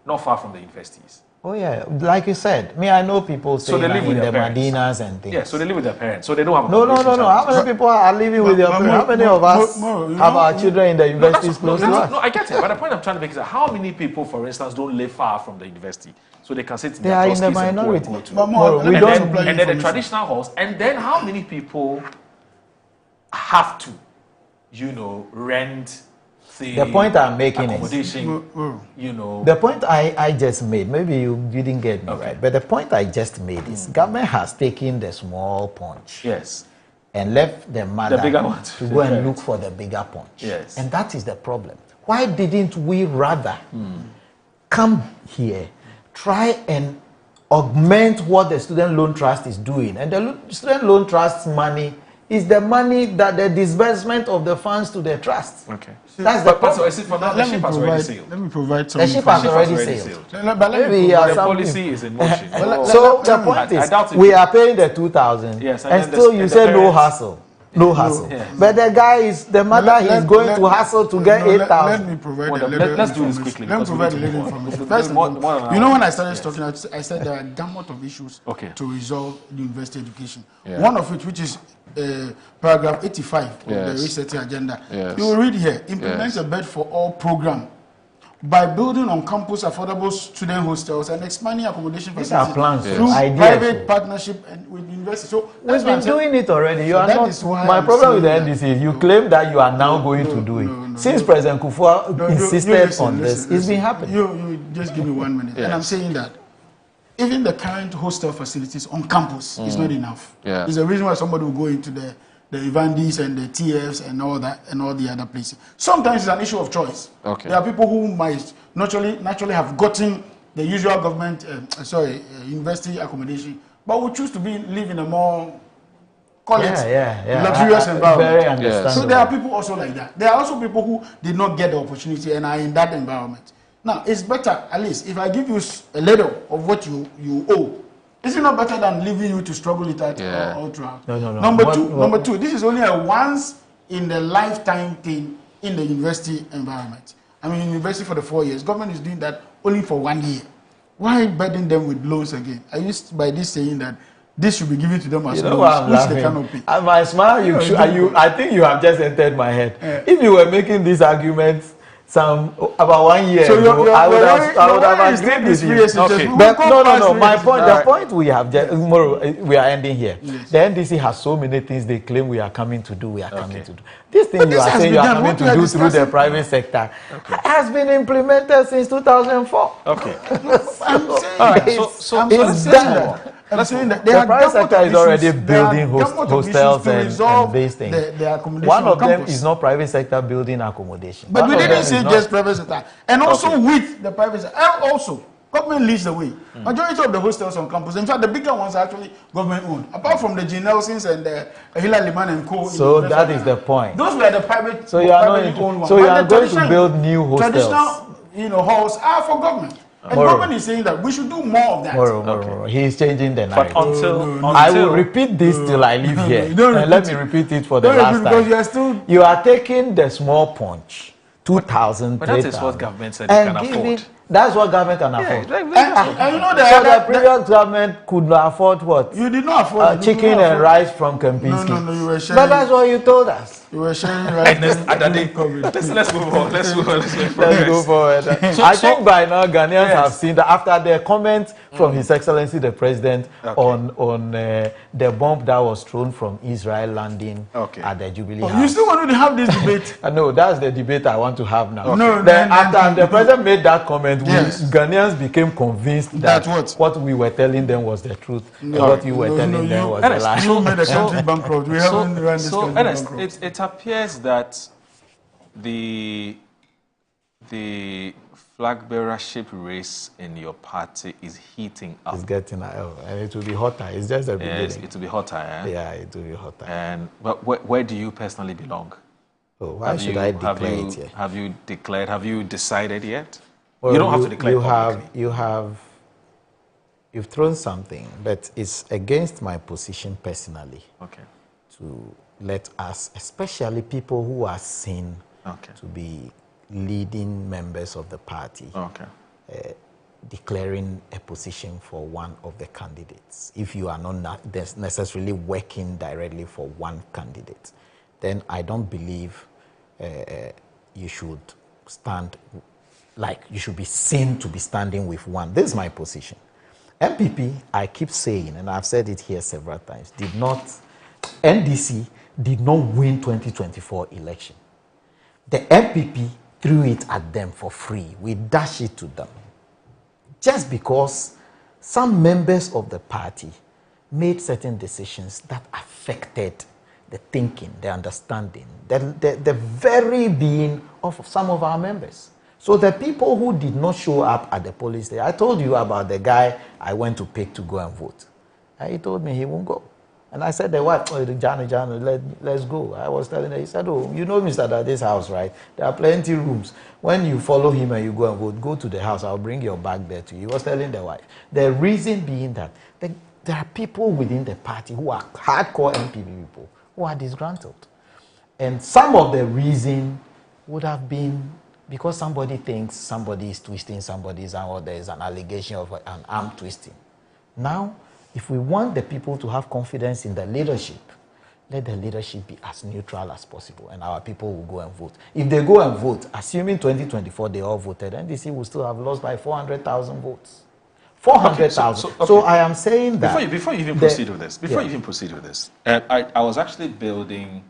not far from the universities. Oh yeah, like you said, I know people staying in the Medinas and things. Yeah, so they live with their parents, so they don't have. No. How many people are living with their parents? How many of us have our children in the universities close to us? No, I get it. But the point I'm trying to make is that how many people, for instance, don't live far from the university, so they can sit in they their are in the minority. And then the traditional halls, and then how many people have to, rent. The point I'm making is, the point I just made, maybe you didn't get me right, but the point I just made is government has taken the small punch and left the mother to go and look for the bigger punch. Yes. And that is the problem. Why didn't we rather come here, try and augment what the Student Loan Trust is doing? And the Student Loan Trust's money is the money that the disbursement of the funds to the trust. Okay. That's the problem. So for now, the ship has already sailed. Let me provide some. The ship has already sailed. The policy is in motion. So the point is, we are paying the 2,000, and still you say no hassle. No hassle. But the mother is going to hassle to get 8,000. Let me provide a little. Let's do this quickly. Let me provide a little information. First of all, when I started talking, I said there are a gamut of issues to resolve the university education. One of which is paragraph 85 of the resetting agenda. You will read here, implement a bed for all program by building on campus affordable student hostels and expanding accommodation facilities through private partnership and with universities. So we've been doing it already. You are not. My problem with the NDC is you claim that you are now going to do it. Since President Kufuor insisted on this, it's been happening. You just give me 1 minute, and I'm saying that even the current hostel facilities on campus is not enough. Yeah. It's the reason why somebody will go into the Evandis and the TFs and all that and all the other places. Sometimes it's an issue of choice. Okay. There are people who might naturally have gotten the usual government, university accommodation, but will choose to live in a more luxurious environment. Very understandable. So there are people also like that. There are also people who did not get the opportunity and are in that environment. Now, it's better, at least, if I give you a little of what you owe, is it not better than leaving you to struggle it out all throughout? No. Number two, this is only a once in a lifetime thing in the university environment. I mean, university for the 4 years. Government is doing that only for 1 year. Why burden them with loans again? I used by this saying that this should be given to them as loans, which they cannot pay. My smile, I think you have just entered my head. If you were making these arguments about 1 year ago, I would have agreed with you. Okay. But no. My point, the point we have we are ending here. Yes. The NDC has so many things they claim we are coming to do. This thing you are saying you are coming to do through the private sector has been implemented since 2004. Okay. It's done. I'm saying that the private sector is already building hostels and these things. One of them is not private sector building accommodation. But we didn't say just private sector. And also with the private sector. And also, government leads the way. Majority of the hostels on campus, in fact, the bigger ones are actually government owned. Apart from the G. Nelsons and the Hillary Liman and Co. So that is the point. Those were the private. So you are owned ones. So you are going to build new hostels. Traditional, halls are for government. And government is saying that we should do more of that. He is changing the narrative. But until I will repeat this till I leave here. And let me repeat it for the last time. You are taking the small punch, 2,000, but that is what government said they can afford. That's what government can afford. And you know so the previous government could not afford what? You did not afford chicken and rice from Kempinski. No, you were sharing. But that's what you told us. You were sharing rice. Let's move on. Let's go forward. I think by now Ghanaians have seen that after the comment from His Excellency the President on the bomb that was thrown from Israel landing at the Jubilee House. You still want to have this debate? No, that's the debate I want to have now. After the President made that comment, Ghanaians became convinced that what we were telling them was the truth. What you were telling them was the lie. You made the country bankrupt. We haven't run this country bankrupt. It appears that the flag bearership race in your party is heating up. It's getting and it will be hotter. It's just a beginning. Yes, it will be hotter. Yeah, it will be hotter. But where do you personally belong? Oh, why should I declare it yet? Have you declared? Have you decided yet? Well, you don't have to declare. You've thrown something, but it's against my position personally. Okay. To let us, especially people who are seen to be leading members of the party, declaring a position for one of the candidates. If you are not necessarily working directly for one candidate, then I don't believe you should stand, like you should be seen to be standing with one. This is my position. MPP, I keep saying, and I've said it here several times, NDC did not win 2024 election. The MPP threw it at them for free. We dashed it to them. Just because some members of the party made certain decisions that affected the thinking, the understanding, the very being of some of our members. So the people who did not show up at the polling station, I told you about the guy I went to pick to go and vote. And he told me he won't go. And I said, Johnny, let's go. I was telling him, he said, oh, you know Mr. Dade's house, right? There are plenty of rooms. When you follow him and you go and vote, go to the house. I'll bring your bag there to you. He was telling the wife. The reason being that there are people within the party who are hardcore MPP people who are disgruntled. And some of the reason would have been because somebody thinks somebody is twisting somebody's arm or there is an allegation of an arm twisting. Now, if we want the people to have confidence in the leadership, let the leadership be as neutral as possible and our people will go and vote. If they go and vote, assuming 2024 they all voted, NDC will still have lost by 400,000 votes. 400,000. So I am saying that... Before you even proceed with this, I was actually building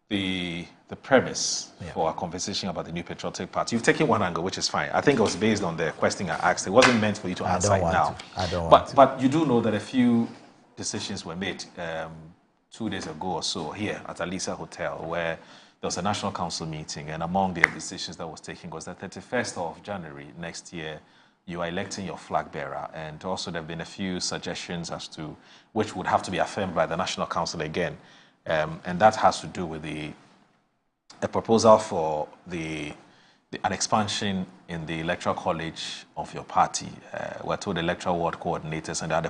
the the premise for our conversation about the New Patriotic Party. You've taken one angle, which is fine. I think it was based on the question I asked. It wasn't meant for you to answer it now. I don't want to. But you do know that a few decisions were made 2 days ago or so here at Alisa Hotel, where there was a National Council meeting, and among the decisions that was taken was that 31st of January next year, you are electing your flag bearer. And also there have been a few suggestions as to which would have to be affirmed by the National Council again. And that has to do with a proposal for an expansion in the electoral college of your party. We're told electoral ward coordinators and at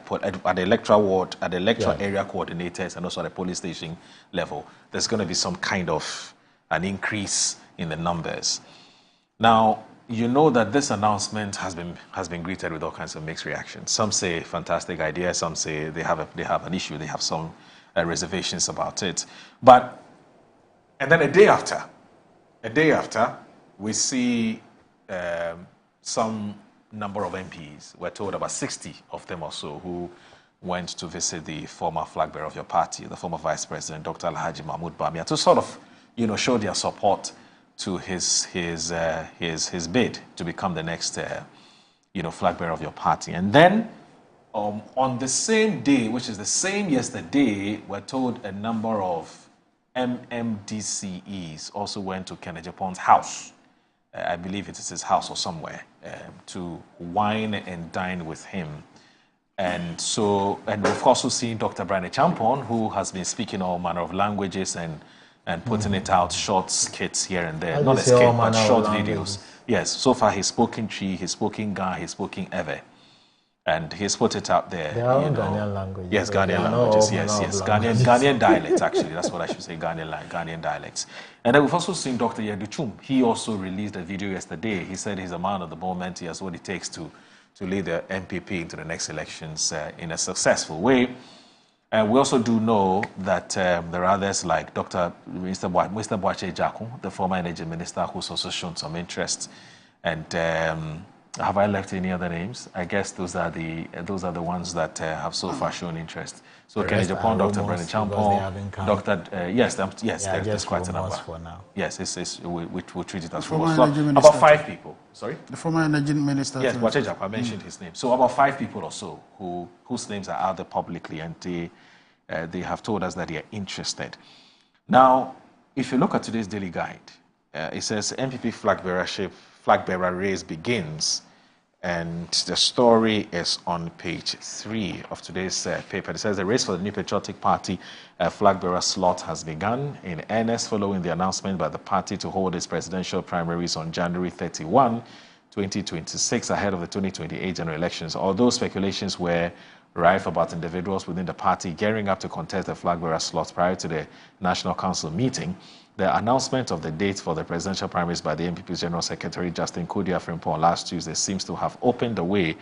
the electoral ward, at the electoral area coordinators, and also at the police station level, there's going to be some kind of an increase in the numbers. Now, you know that this announcement has been greeted with all kinds of mixed reactions. Some say fantastic idea, some say they have an issue, they have some reservations about it. And then a day after, we see some number of MPs, we're told about 60 of them or so, who went to visit the former flag bearer of your party, the former Vice President, Dr. Alhaji Mahmoud Bamia, to sort of, show their support to his bid to become the next, flag bearer of your party. And then on the same day, which is the same yesterday, we're told a number of MMDCEs also went to Kennedy Japon's house. I believe it is his house or somewhere, to wine and dine with him. And we've also seen Dr. Brian Champon, who has been speaking all manner of languages and putting it out, short skits here and there. Not a skit, but short videos. Yes, so far he's spoken Chi, he's spoken Ga, he's spoken Ewe. And he's put it out there. They are all Ghanaian languages. Yes, Ghanaian languages, yes. Ghanaian dialects, actually. That's what I should say, Ghanaian dialects. And then we've also seen Dr. Yaduchum. He also released a video yesterday. He said he's a man of the moment. He has what it takes to lead the MPP into the next elections in a successful way. And we also do know that there are others like Mr. Boache Jaku, the former energy minister, who's also shown some interest. And have I left any other names? I guess those are the ones that have so far shown interest. So Kennedy Japan, Dr. Brennan Champon, there's quite a number. For now. Yes, we'll treat it as rumors. So about 5 people. Sorry? The former energy minister. Yes, Boache Jaku, I mentioned his name. So about 5 people or so whose names are out there publicly, and they have told us that they are interested. Now, if you look at today's daily guide, it says MPP flag bearer race begins, and the story is on page 3 of today's paper. It says the race for the New Patriotic Party flag bearer slot has begun in earnest following the announcement by the party to hold its presidential primaries on January 31, 2026, ahead of the 2028 general elections. Although speculations were rife about individuals within the party gearing up to contest the flag bearer slot prior to the National Council meeting, the announcement of the date for the presidential primaries by the NPP's General Secretary Justin Kodia Frimpong last Tuesday seems to have opened the way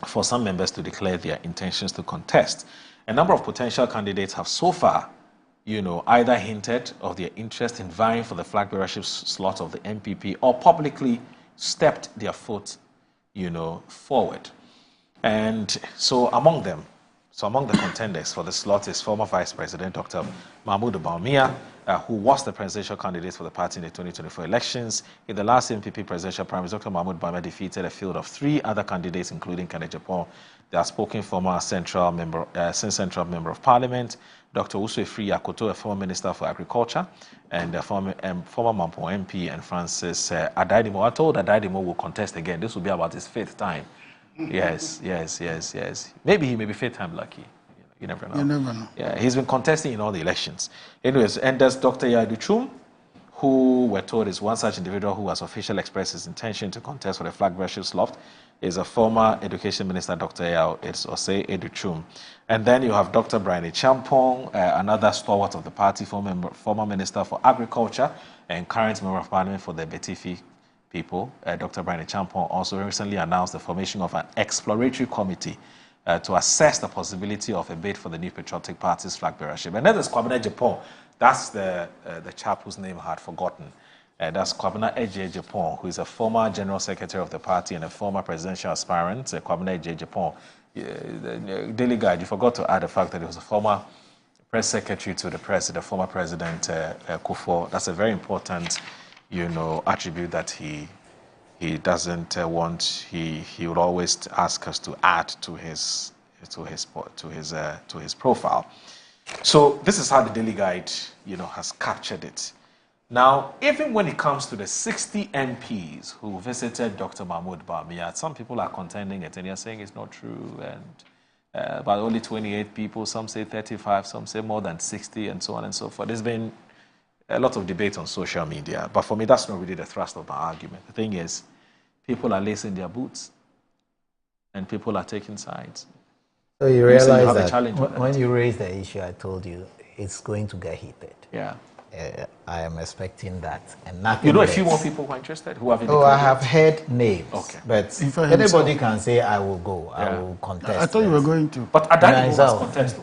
for some members to declare their intentions to contest. A number of potential candidates have so far, either hinted of their interest in vying for the flag bearership slot of the NPP or publicly stepped their foot, forward. And so among the contenders for the slot is former Vice President Dr. Mahmoud Bawumia, who was the presidential candidate for the party in the 2024 elections. In the last NPP presidential primaries, Dr. Mahmoud Bawumia defeated a field of 3 other candidates, including Kennedy Japan, the outspoken former Central Member of Parliament, Dr. Uswe Yakoto, a former Minister for Agriculture, and a former Mampo MP, and Francis Adaidimo. I told Adaidimo will contest again. This will be about his 5th time. Yes. Maybe he may be 5th time lucky. You never know. You never know. Yeah, he's been contesting in all the elections. Anyways, and there's Dr. Yaduchum, who we're told is one such individual who has officially expressed his intention to contest for the flag bearership slot, is a former Education Minister, Dr. Osei Educhum. And then you have Dr. Brian Champon, another stalwart of the party, former Minister for Agriculture and current Member of Parliament for the Betifi people. Dr. Brian Champon also recently announced the formation of an exploratory committee to assess the possibility of a bid for the New Patriotic Party's flag bearership. And then there's Kwabena Japan. That's the chap whose name I had forgotten. That's Kwabena Eje Japan, who is a former general secretary of the party and a former presidential aspirant. Kwabena Eje Japan. Delegate, you forgot to add the fact that he was a former press secretary to the president, the former president Kufuor. That's a very important, attribute that he doesn't want. He would always ask us to add to his profile. So this is how the Delegate, has captured it. Now, even when it comes to the 60 MPs who visited Dr. Mahmoud Bawumia, some people are contending it and they're saying it's not true, and but only 28 people, some say 35, some say more than 60, and so on and so forth. There's been a lot of debate on social media, but for me, that's not really the thrust of my argument. The thing is, people are lacing their boots, and people are taking sides. So you realize that when you raise the issue, I told you, it's going to get heated. Yeah. I am expecting that, and nothing. You know, a few more people who are interested who have. I have heard names. Okay. But anybody can say, "I will go. I will contest." I thought you were going to. But Adani must contest.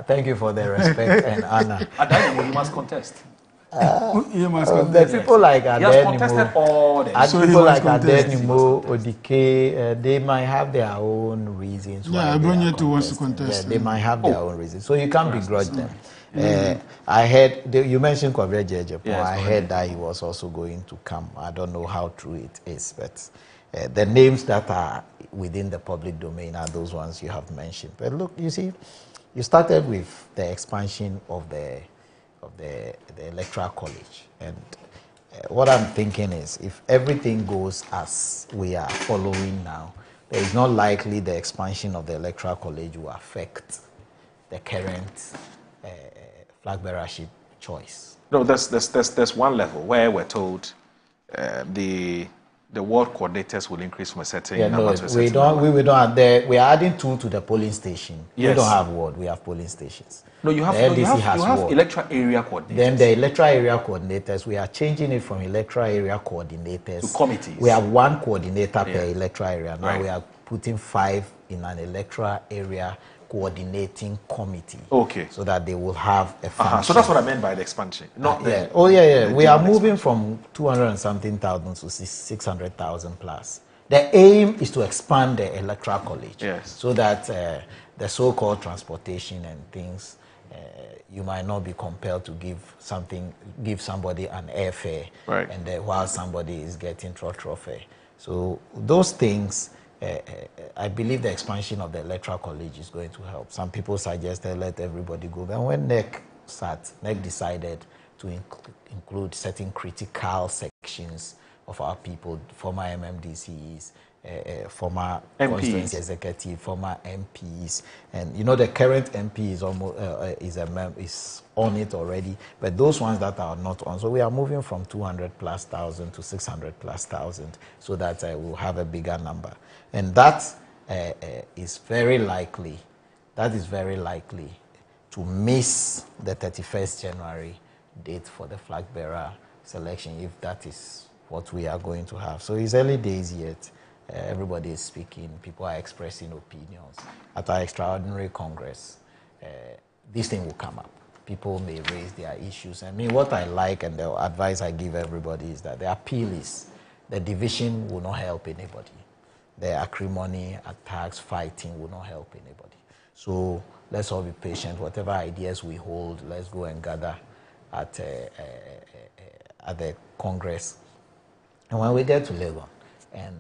Thank you for the respect and honor. Adani, you must contest. You must contest. The people like Adani, he has contested all them. People like Adani, Odike, they might have their own reasons. Yeah, Abonyeto wants to contest. Yeah, they might have their own reasons, so you can't begrudge them. I heard you mentioned Kwabena Eje Japan. Yes, I heard that he was also going to come. I don't know how true it is, but the names that are within the public domain are those ones you have mentioned. But look, you see, you started with the expansion of the Electoral College, and what I'm thinking is, if everything goes as we are following now, there is not likely the expansion of the Electoral College will affect the current Flagbearership choice. No, there's one level where we're told the ward coordinators will increase from a certain number to a certain number. We are adding 2 to the polling station. Yes. We don't have ward, we have polling stations. No, you have electoral area coordinators. Then the electoral area coordinators, we are changing it from electoral area coordinators to committees. We have 1 coordinator per electoral area. Now we are putting 5 in an electoral area coordinating committee. Okay. So that they will have a function. So that's what I meant by the expansion. Not We are moving from 200 and something thousand to 600,000 plus. The aim is to expand the Electoral College. Yes. So that the so-called transportation and things, you might not be compelled to give somebody an airfare, right, and while somebody is getting trotro fare. So those things, I believe the expansion of the Electoral College is going to help. Some people suggested let everybody go. Then when NEC decided to include certain critical sections of our people, former MMDCs, former constituency executive, former MPs, and the current MP is almost is on it already, but those ones that are not on, so we are moving from 200,000+ to 600,000+, so that we'll have a bigger number, and that is very likely. That is very likely to miss the 31st January date for the flag bearer selection, if that is what we are going to have. So it's early days yet. Everybody is speaking. People are expressing opinions. At our extraordinary Congress, this thing will come up. People may raise their issues. I mean, what I like and the advice I give everybody is that the appeal is the division will not help anybody. The acrimony, attacks, fighting will not help anybody. So let's all be patient. Whatever ideas we hold, let's go and gather at the Congress. And when we get to Legon and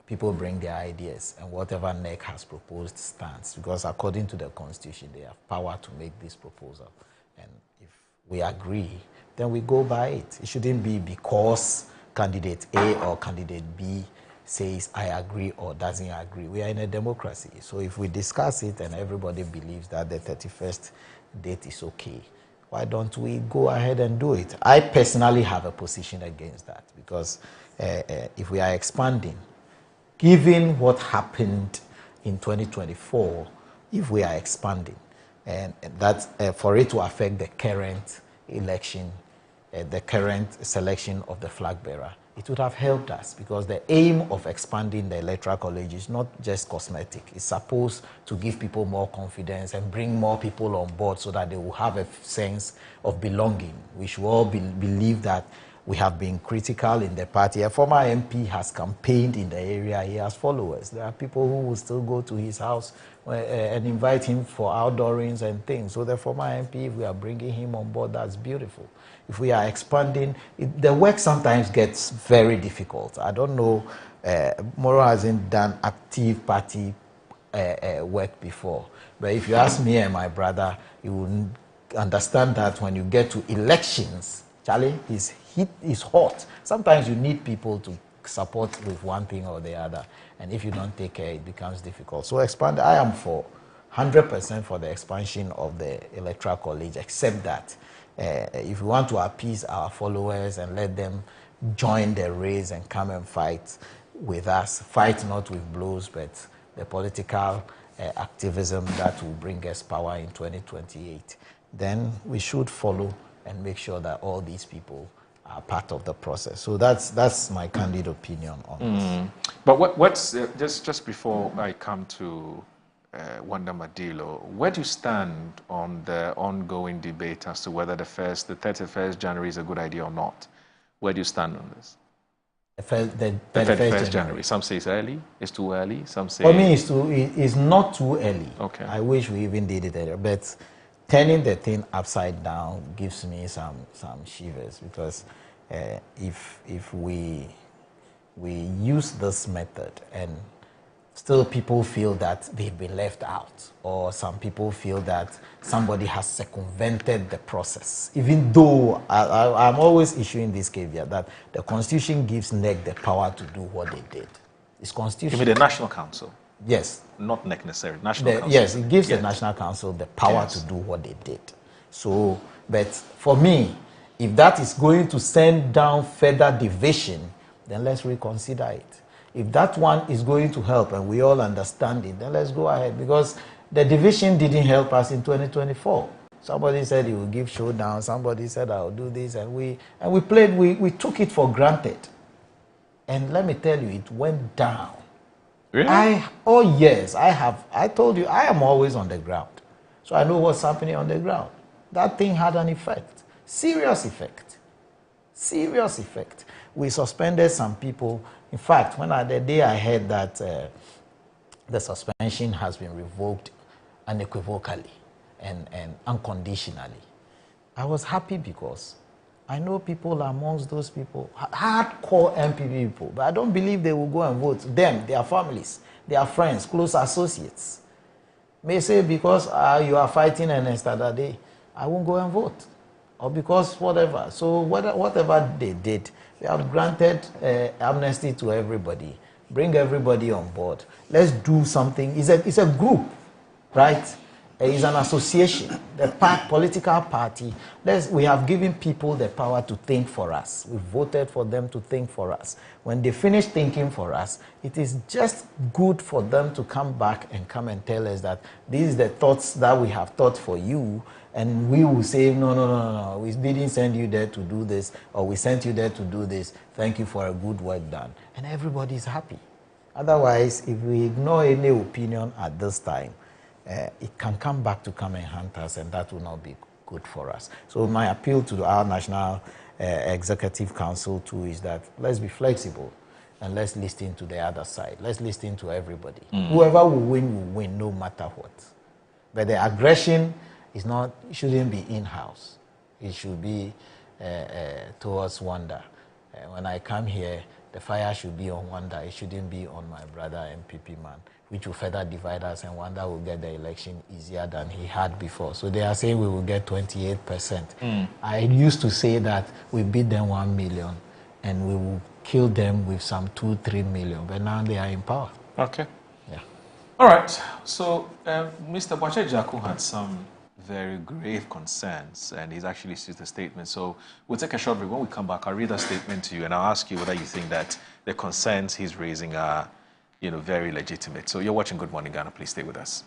people bring their ideas and whatever NEC has proposed stands, because according to the Constitution, they have power to make this proposal. And if we agree, then we go by it. It shouldn't be because candidate A or candidate B says, I agree or doesn't agree. We are in a democracy. So if we discuss it and everybody believes that the 31st date is okay, why don't we go ahead and do it? I personally have a position against that, because if we are expanding, given what happened in 2024, if we are expanding, and that's for it to affect the current election, the current selection of the flag bearer, it would have helped us, because the aim of expanding the Electoral College is not just cosmetic. It's supposed to give people more confidence and bring more people on board so that they will have a sense of belonging. We should all believe that We have been critical in the party. A former MP has campaigned in the area. He has followers. There are people who will still go to his house and invite him for outdoorings and things. So the former MP, if we are bringing him on board, that's beautiful. If we are expanding, the work sometimes gets very difficult. I don't know, Moro hasn't done active party work before. But if you ask me and my brother, you will understand that when you get to elections, Charlie, is hot. Sometimes you need people to support with one thing or the other. And if you don't take care, it becomes difficult. So expand, I am for 100% for the expansion of the Electoral College, except that if we want to appease our followers and let them join the race and come and fight with us, fight not with blows, but the political activism that will bring us power in 2028, then we should follow and make sure that all these people are part of the process. So that's my candid opinion on this. But what's just before I come to Wanda Madilo, where do you stand on the ongoing debate as to whether the 31st January is a good idea or not? Where do you stand on this? The 31st January. Some say it's early, it's too early. Some say... For me, it's not too early. Okay. I wish we even did it earlier. But turning the thing upside down gives me some shivers, because if we use this method and still people feel that they've been left out, or some people feel that somebody has circumvented the process, even though I'm always issuing this caveat that the Constitution gives NEC the power to do what they did. It's Constitution. You mean the National Council? Yes. Not NEC necessarily, National Council. Yes, it gives the National Council the power to do what they did. So, but for me, if that is going to send down further division, then let's reconsider it. If that one is going to help and we all understand it, then let's go ahead, because the division didn't help us in 2024. Somebody said he will give showdown, somebody said I'll do this, and we played, we took it for granted. And let me tell you, it went down. Really? Oh yes, I told you, I am always on the ground. So I know what's happening on the ground. That thing had an effect, serious effect. Serious effect. We suspended some people. In fact, the day I heard that the suspension has been revoked unequivocally and unconditionally, I was happy, because I know people amongst those people, hardcore MPP people, but I don't believe they will go and vote. Them, their families, their friends, close associates may say, because you are fighting an day, I won't go and vote. Or because whatever. So whatever they did, they have granted amnesty to everybody. Bring everybody on board. Let's do something. It's a group, right? It's an association, the political party. We have given people the power to think for us. We voted for them to think for us. When they finish thinking for us, it is just good for them to come back and come and tell us that these are the thoughts that we have thought for you. And we will say, no, we didn't send you there to do this, or we sent you there to do this. Thank you for a good work done. And everybody is happy. Otherwise, if we ignore any opinion at this time, it can come back to come and haunt us, and that will not be good for us. So my appeal to our National Executive Council too is that let's be flexible and let's listen to the other side. Let's listen to everybody. Whoever will win no matter what. But the aggression it shouldn't be in-house. It should be towards Wanda. When I come here, the fire should be on Wanda. It shouldn't be on my brother MPP man, which will further divide us, and Wanda will get the election easier than he had before. So they are saying we will get 28%. I used to say that we beat them 1 million and we will kill them with some 2-3 million, but now they are in power. Okay. Yeah. All right. So Mr. Boache Jaku had some very grave concerns, and he's actually issued a statement. So we'll take a short break. When we come back, I'll read that statement to you, and I'll ask you whether you think that the concerns he's raising are, very legitimate. So you're watching Good Morning Ghana. Please stay with us.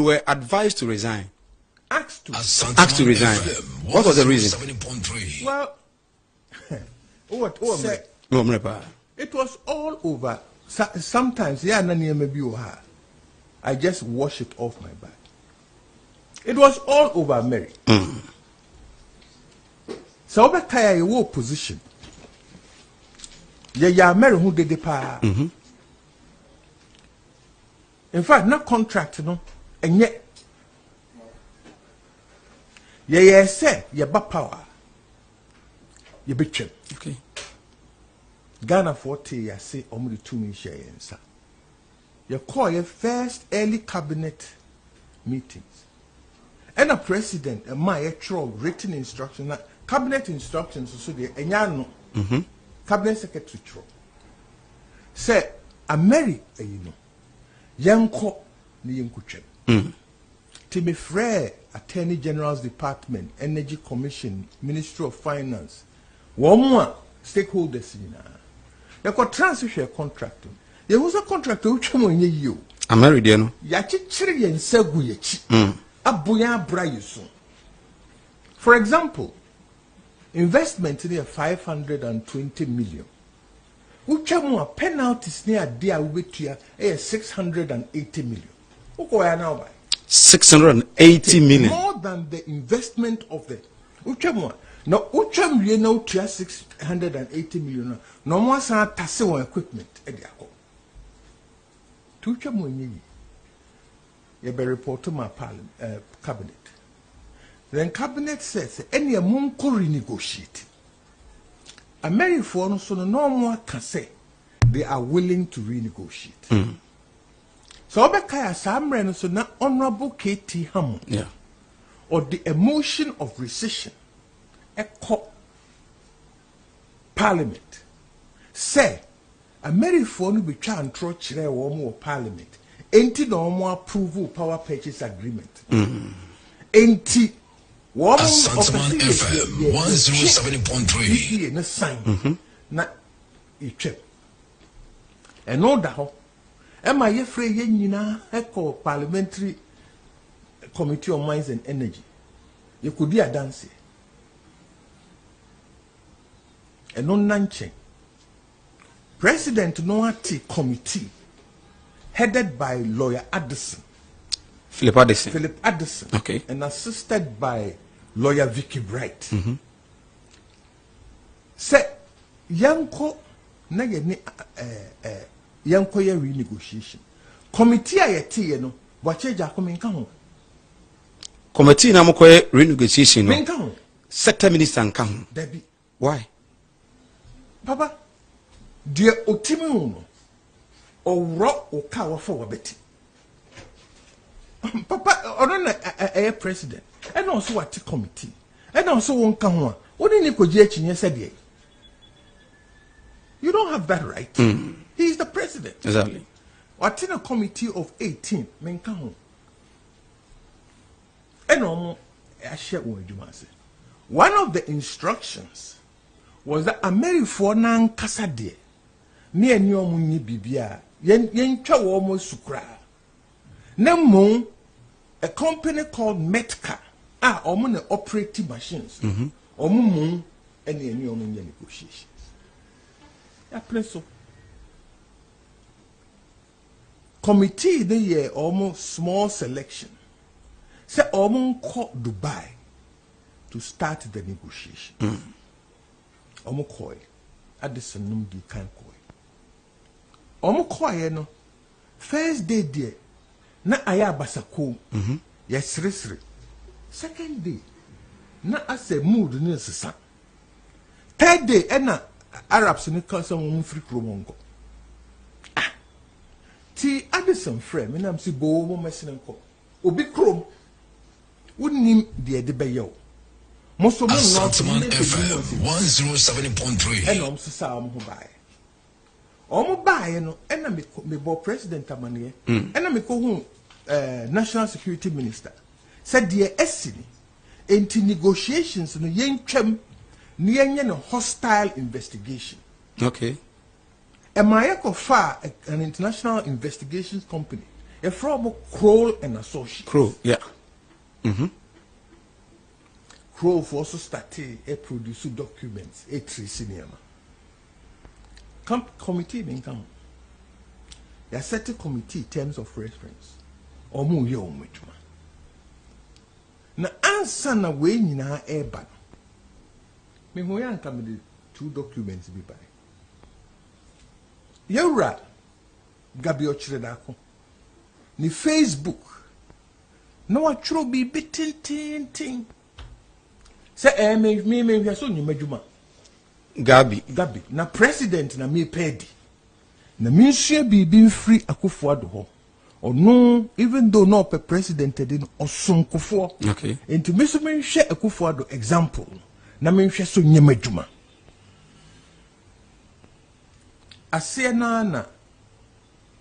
You were advised to resign. Asked to resign. What was the reason? Well, it was all over. Sometimes, I just wash it off my back. It was all over Mary. So, Obekaya, your position. Yeah, Mary who did the power. In fact, not contract, and yet, say, you power. You bitch. Okay. Ghana 40, I say, only 2 million shares. You call your first early cabinet meetings. And a president, a my actual written instruction, cabinet instructions, so the cabinet secretary. Say, America, Yanko, ni Yankuchem. Timmy Frey, Attorney General's Department, Energy Commission, Ministry of Finance, one more stakeholders. You could transfer contract. There was a contract which you. American. Yachichiri and Seguyachi. Abuya Brayusun. For example, investment in 520 million. Uchamo penalties near dear with you 680 million. Who are now by 680 million. More than the investment of the Uchamo. No, Ucham, you know, 680 million. No more tasso equipment. Tucham, you be report to my cabinet. Then cabinet says, any among renegotiate. America, so no more can say they are willing to renegotiate. So, Obekaya Samren, so now Honorable K.T. Hammond, or the emotion of rescission. Parliament say America no be try and throw chire more parliament enti no more approval power purchase agreement enti one of FM 107.3 na sign na itwe eno da ho e ma ye free ye nyina eco parliamentary committee on mines and energy ye could be a dance. And no nanche. President Noati committee headed by lawyer Addison. Philip Addison. Philip Addison. Okay. And assisted by lawyer Vicky Bright. Say Yanko na ye Yanko ye renegotiation. Committee ayeti no wache jako menka ho. Committee na mko renegotiation no. Menka ho. Sector minister nka ho. Debi. Why? Papa, dear Otimuno, or rock or cower for a betty. Papa, or a president, and also a committee, and also one come. What did you go yesterday? You don't have that right. He is the president. Exactly. What in a committee of 18 men come. And almost I share what you must say. One of the instructions was that America nan kasa de me ani omunyi bibia yen twa wo mo sukra na mo a company called Metka omo na operating machines omo mo ani omunyi negotiations ya preso committee the year omo small selection say omo ko Dubai to start the negotiation. Omo koi Addison num di kan koi omo koi no first day there na aya basako yesresre second day na ase mood ni sesa third day na Arabs ni kan so mo free kromongo ti Addison friend me nam si bo mo mesene ko obi krom wonim de de beyo Asantman FM 107.3. And I'm so buy. Omo buy no and me bo president amane and me ko national security minister said the esini enti negotiations no yentwam ne yenye no hostile investigation. Okay. Am I far an international investigations company A from Kroll and Associates. Crow, yeah. Kroll also started a produce documents, a three cinema. Committee in come. There set a committee terms of reference. Or more young which one. Na answer na way na eba. Me ho yan come the two documents be by. Yura Gabi Ochredako. Ni Facebook. No a tro be bitin. Say me so ni majuma. Gabi. Na president na me pedi. Na me share be free Akufo-Addo ho. Or no, even though not a president didn't or some kufo. Okay. Into me share a Akufo-Addo example. Na me share so nyemejuma. Ase na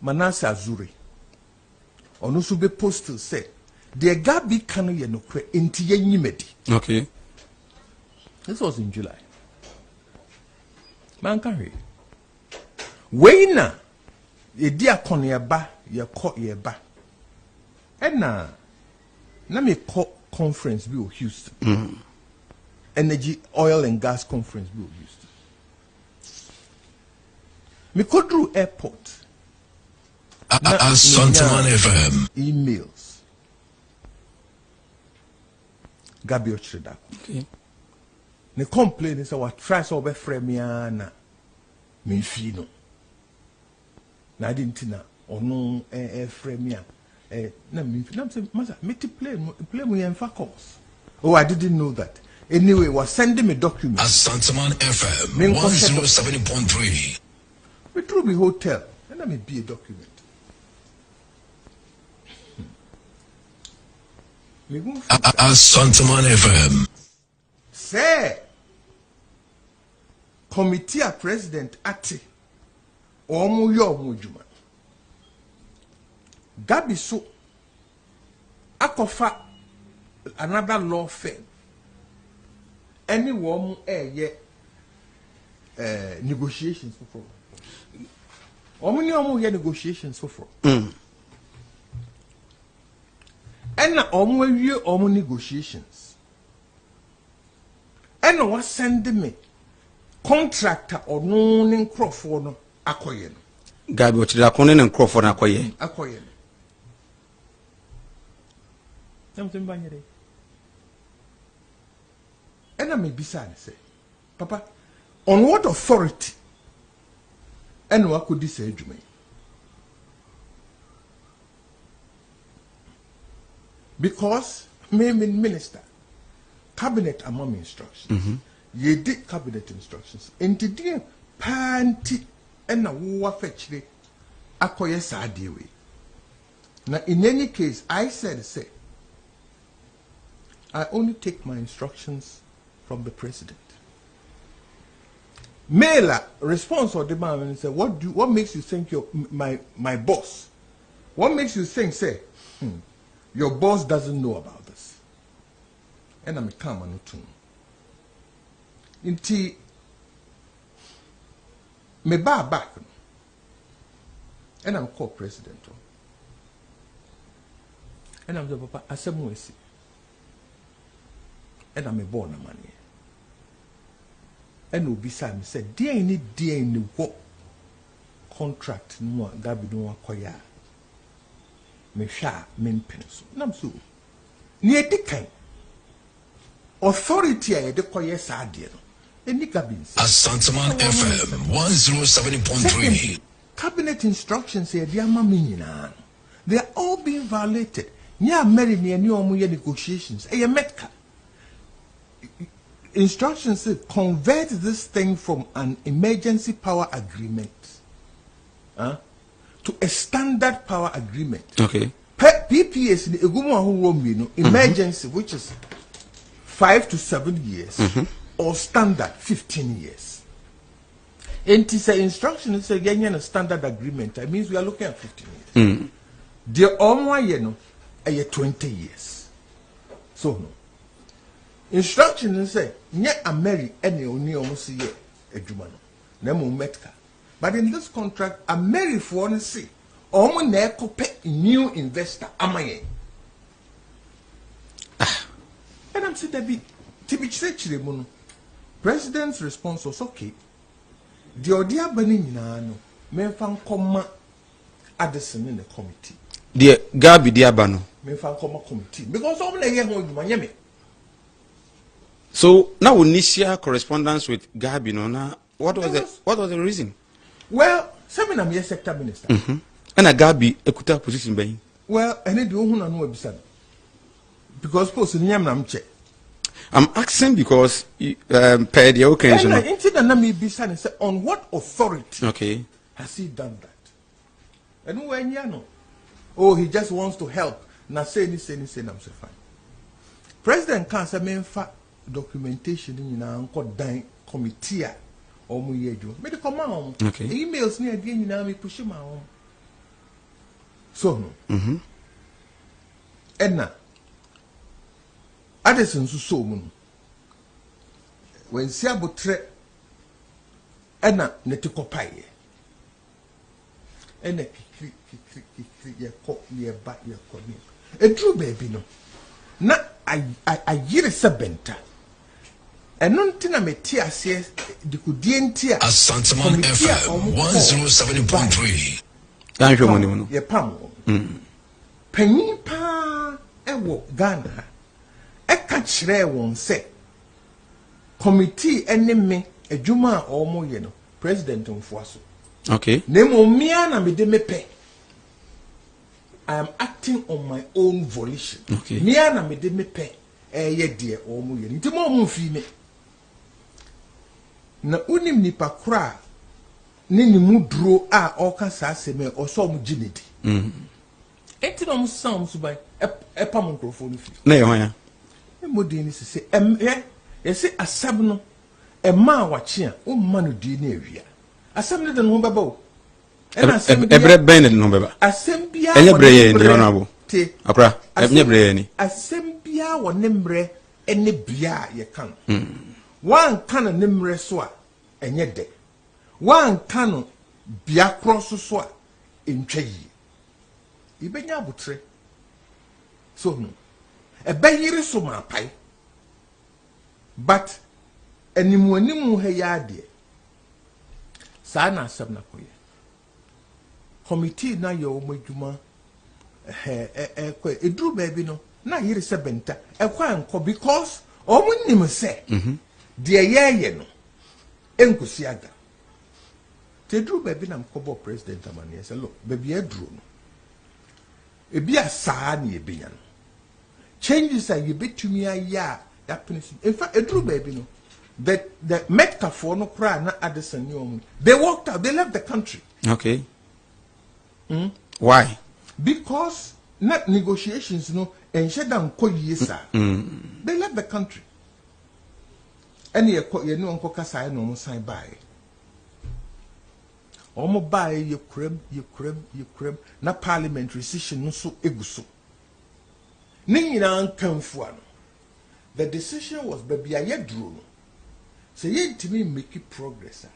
Manase Azuri. Ono so be postal say the Gabi kanu ye no kwe inti ye nyimedi. Okay. This was in July. Man carry. Wayna ye dia kono ye ba ye ko ye ba. Na me call conference bi o Houston. Energy, oil and gas conference bi o Houston. Me go through airport. Santaman FM. Emails. Gabi Ochredako. Okay. Ne complain say what try so be frame me na me fi no. Na didn't na ono frame me na me na say masa me to play me in course. Oh, I didn't know that. Anyway, was sending me documents. Santaman FM 107.3. We through the hotel and I may be a document. Santaman FM. Say committee president ati omu yo mujuma. Gabi so akofa another law firm. Any woman negotiations for. Omu negotiations for. And na omu negotiations. And was sending me contractor or no Crawford no akoye no. Gabi Ochredako and Crawford akoye. Akoye no. Something banyere. And I may be sad say, Papa, on what authority? And what could this say to me? Because me minister, cabinet among instructions. Ye did cabinet instructions. Into dear panty and a war fetchly akoye sadiwe. Now in any case, I said say I only take my instructions from the president. Mailer response or demand and say, what makes you think you're my boss? What makes you think say your boss doesn't know about this? And I'm a calm and tune. Inti me back and I'm called president. And I'm the papa asemwesi. And I'm a born money. And will be Sam said, dear in the what contract no Gabi no acquire. Me sha men pencil. Nam so near the authority I declare sadia. Any Gabins. Santaman FM 107.3. Cabinet instructions say dear mamina. They are all being violated. Near Mary near new negotiations. A metka. Instructions say convert this thing from an emergency power agreement to a standard power agreement. Okay. PPS emergency, which is 5 to 7 years, or standard 15 years. And to say instructions say a standard agreement, that means we are looking at 15 years. The only 20 years. So no. Instructions say, "Nye Ameri any oni omusi ye ejuma no. Nemo metka." But in this contract, Ameri for one say, Omo na ekope new investor amaye. And I'm saying that be tibichire mu no. President's response was okay. The odia bani nyina no memfa nkoma Addison in the committee. The Gabi Diabano. Memfa nkoma committee because omo na ye ho adwuma nyame. So now we initial correspondence with Gabi no na what was the reason? Well, seven am yes sector minister. And a Gabi ekuta position by. Well, any do hu na no abisa. Because post nyam na mche. I'm asking because per the occasion. On what authority has he done that? And when you know, oh, he just wants to help. Now say I'm so fine. President can't say me documentation in our committee or mu yeju. Me the command. Emails near again you me push him out. So no. Edna. Addison so mun. When Siabotre Edna netikopaye. Ene kikri ye ko ye ba ye koni. Edru baby no. Na I yire sebenta. Eno ntina meti ase dikudie ntia. Asantaman FM 107.3. Thank you money. Ye pam. Penny pa ewo Ghana. Eka chire won se committee enemy adwuma omo ye no president mfuaso. Okay. Nemo mia na me de mepe. I am acting on my own volition. Okay. Mia na me de mepe ye de omo ye. Nti mo mo fi me. Na unim nipa kra ne ni mudro a oka sa aseme oso mo ginedi. Enti no mo sound so by epa mo microphone fi. Na ye hoya. Modini say yes asem no ema wache a o ma no di na awia asem ne de no beba o ena asem ebre ben no beba asem bia enye bre ye ni honorable akra enye bre ye ni asem bia wo ne mre ene bia ye kan wan kan ne mre so a enye de wan kan bia cross so a entwa yi ibenya abutre so no ebayiri so ma pai but animu ha ya de sa na asem na koye committee na ye o madwuma edru baby no na yiri se benta ekwa nko because o munnim se de ye no enkusi aga tedru baby na mkobo president amane say look baby edru no ebi asa na ebiya no changes are you bet to me that penis. In fact, a true baby no. The metaphor no cry na Addison Yom. They walked out, they left the country. Okay. Why? Because not negotiations no and shut down yesa. They left the country. And you know Uncle Kasai no sign by. Omo buy you crem na parliamentary session no so eguso. The decision was baby I drew. So you to me make it progress.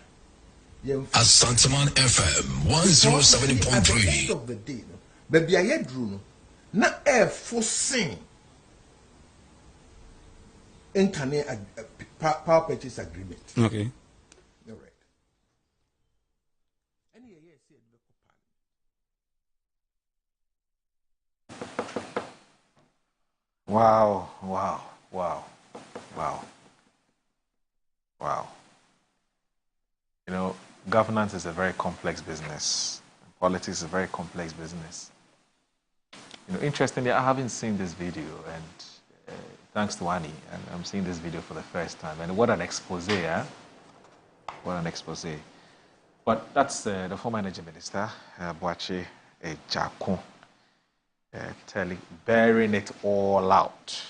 Asantaman FM 107.3. At the end of the day, baby I drew na air forcing in power purchase agreement. Okay. All right. Wow. You know, governance is a very complex business. Politics is a very complex business. You know, interestingly, I haven't seen this video, and thanks to Annie, and I'm seeing this video for the first time. And what an expose, eh? What an expose. But that's the former energy minister, Boache Jakun. Bearing it all out.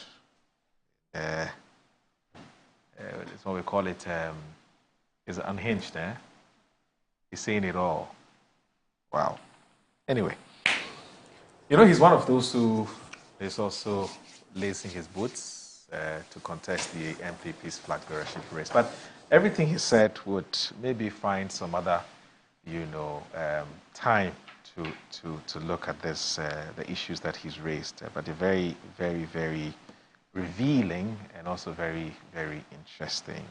It's what we call it, is unhinged, eh? He's saying it all. Wow. Anyway, you know, he's one of those who is also lacing his boots to contest the MPP's Flagbearership race. But everything he said would maybe find some other, time to look at this, the issues that he's raised, but they're very, very, very revealing and also very, very interesting.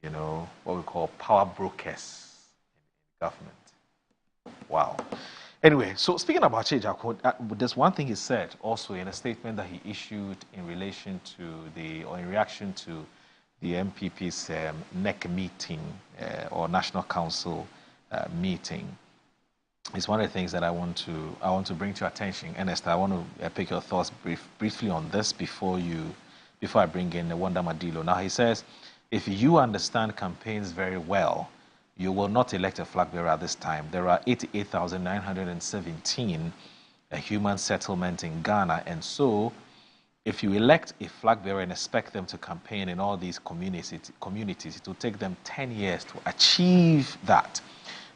You know, what we call power brokers in government. Wow. Anyway, so speaking about Chejako, there's one thing he said also in a statement that he issued in relation to in reaction to the MPP's NEC meeting or National Council meeting. It's one of the things that I want to bring to your attention. Ernest, I want to pick your thoughts briefly on this before I bring in Wanda Madilo. Now he says, if you understand campaigns very well, you will not elect a flag bearer at this time. There are 88,917 human settlements in Ghana, and so if you elect a flag bearer and expect them to campaign in all these communities, it will take them 10 years to achieve that.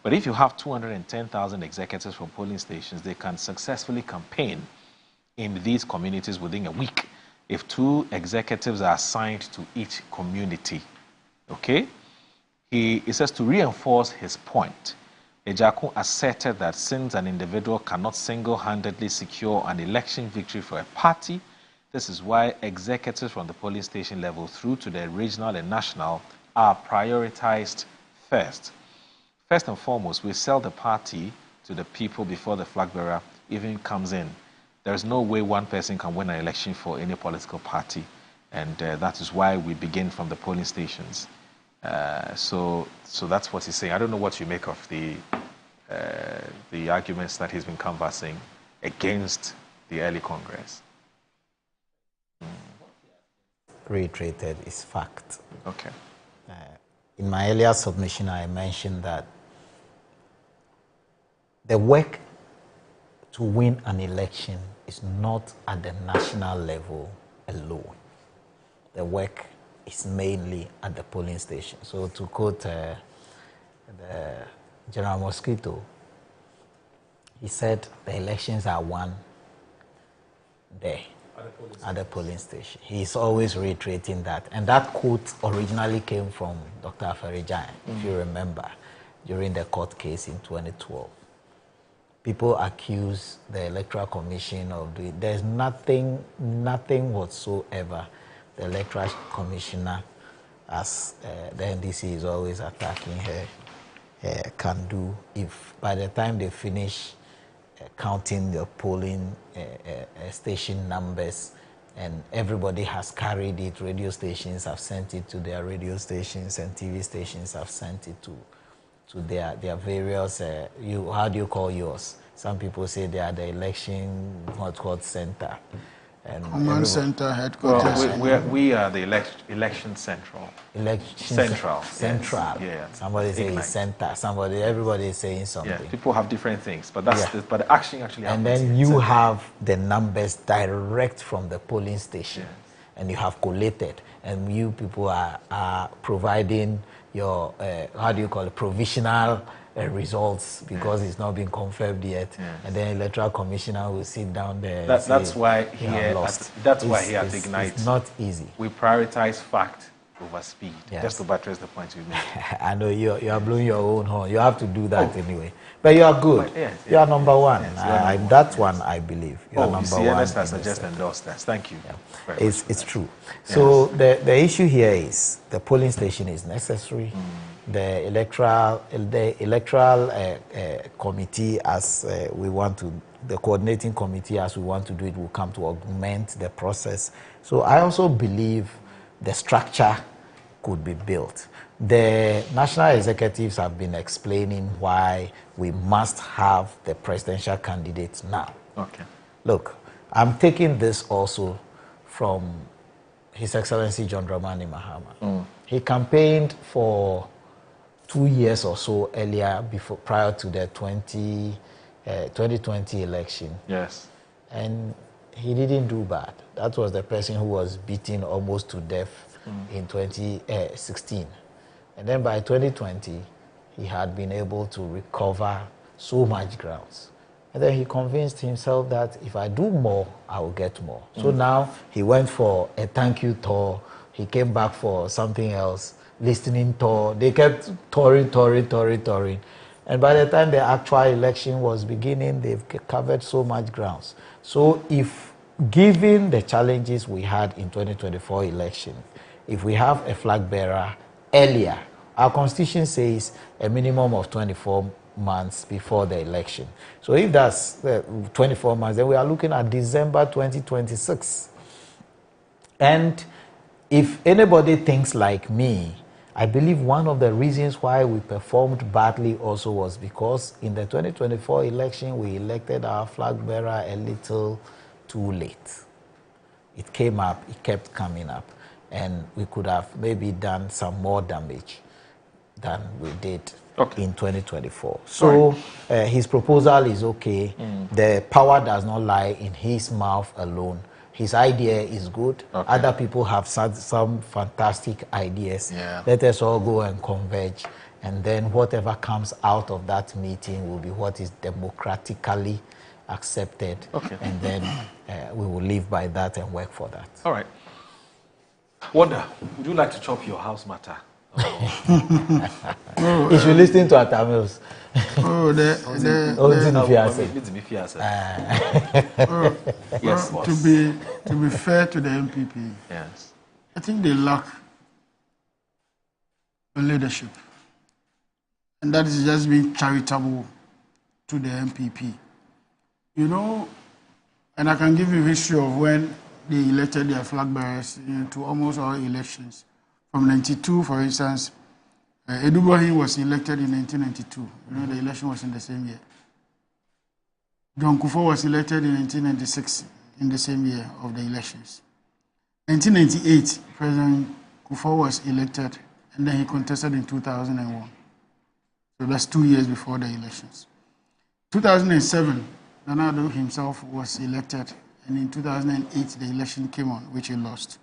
But if you have 210,000 executives from polling stations, they can successfully campaign in these communities within a week if 2 executives are assigned to each community. Okay? He says to reinforce his point, Ejaku asserted that since an individual cannot single-handedly secure an election victory for a party, this is why executives from the polling station level through to the regional and national are prioritized first. First and foremost, we sell the party to the people before the flag bearer even comes in. There's no way one person can win an election for any political party, and that is why we begin from the polling stations. So that's what he's saying. I don't know what you make of the arguments that he's been canvassing against the early Congress. Reiterated is fact. Okay. In my earlier submission, I mentioned that the work to win an election is not at the national level alone. The work is mainly at the polling station. So to quote the General Mosquito, he said the elections are won there at the polling station. He's always reiterating that. And that quote originally came from Dr. Aferijan, if you remember, during the court case in 2012. People accuse the Electoral Commission of doing. There's nothing whatsoever the Electoral Commissioner, as the NDC is always attacking her, can do if by the time they finish counting the polling station numbers and everybody has carried it, radio stations have sent it to their radio stations and TV stations have sent it to their various, how do you call yours? Some people say they are the election center. And Command Center headquarters. Well, we are the election central. Central. Yes. Yeah. Somebody says center. Everybody is saying something. Yeah. People have different things, but but the action actually happens. And then you have the numbers direct from the polling station, and you have collated, and you people are providing your how do you call it, provisional results because it's not been confirmed yet, and then Electoral Commissioner will sit down there. That's why he had Ignite. It's not easy. We prioritize fact over speed. Just to buttress the point you made. I know you are blowing your own horn. You have to do that anyway. But you are good. You are number one. That one I believe. You are number one. Has just endorsed that. Thank you. It's true. So the issue here is the polling station is necessary. The electoral committee, as we want to, the coordinating committee, as we want to do it, will come to augment the process. So I also believe the structure could be built. The national executives have been explaining why we must have the presidential candidates now. Okay. Look, I'm taking this also from His Excellency John Dramani Mahama. He campaigned for 2 years or so earlier, prior to the 2020 election. Yes. And he didn't do bad. That was the person who was beaten almost to death in 2016. And then by 2020, he had been able to recover so much grounds. And then he convinced himself that if I do more, I will get more. So now he went for a thank you tour. He came back for something else, listening tour. They kept touring. And by the time the actual election was beginning, they've covered so much grounds. So if, given the challenges we had in 2024 election, if we have a flag bearer earlier, our constitution says a minimum of 24 months before the election. So if that's 24 months, then we are looking at December 2026. And if anybody thinks like me, I believe one of the reasons why we performed badly also was because in the 2024 election, we elected our flag bearer a little too late. It came up, it kept coming up, and we could have maybe done some more damage than we did in 2024. So his proposal is okay. The power does not lie in his mouth alone. His idea is good. Other people have some fantastic ideas. Let us all go and converge. And then whatever comes out of that meeting will be what is democratically accepted. And then we will live by that and work for that. All right. Wanda, would you like to chop your house matter? If you listen to Atamils. Yes, to be fair to the MPP, yes, I think they lack the leadership, and that is just being charitable to the MPP. You know, and I can give you a history of when they elected their flag bearers to almost all elections. From 92, for instance, Edubohin was elected in 1992. You know, the election was in the same year. John Kufuor was elected in 1996, in the same year of the elections. 1998, President Kufuor was elected, and then he contested in 2001. So that's 2 years before the elections. 2007, Donaldo himself was elected, and in 2008, the election came on, which he lost.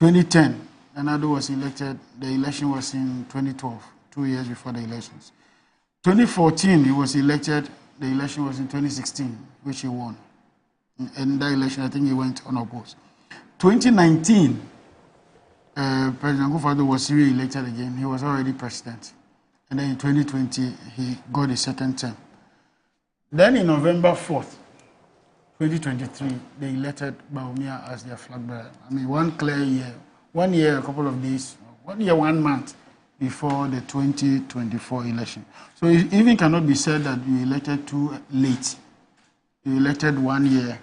2010, Donaldo was elected. The election was in 2012, 2 years before the elections. 2014, he was elected. The election was in 2016, which he won. In that election, I think he went unopposed. 2019, President Kufuor was re-elected again. He was already president. And then in 2020, he got a second term. Then in November 4th, 2023, they elected Bawumia as their flag bearer. I mean, one clear year. 1 year, a couple of days, 1 year, 1 month before the 2024 election. So it even cannot be said that you elected too late. You elected 1 year,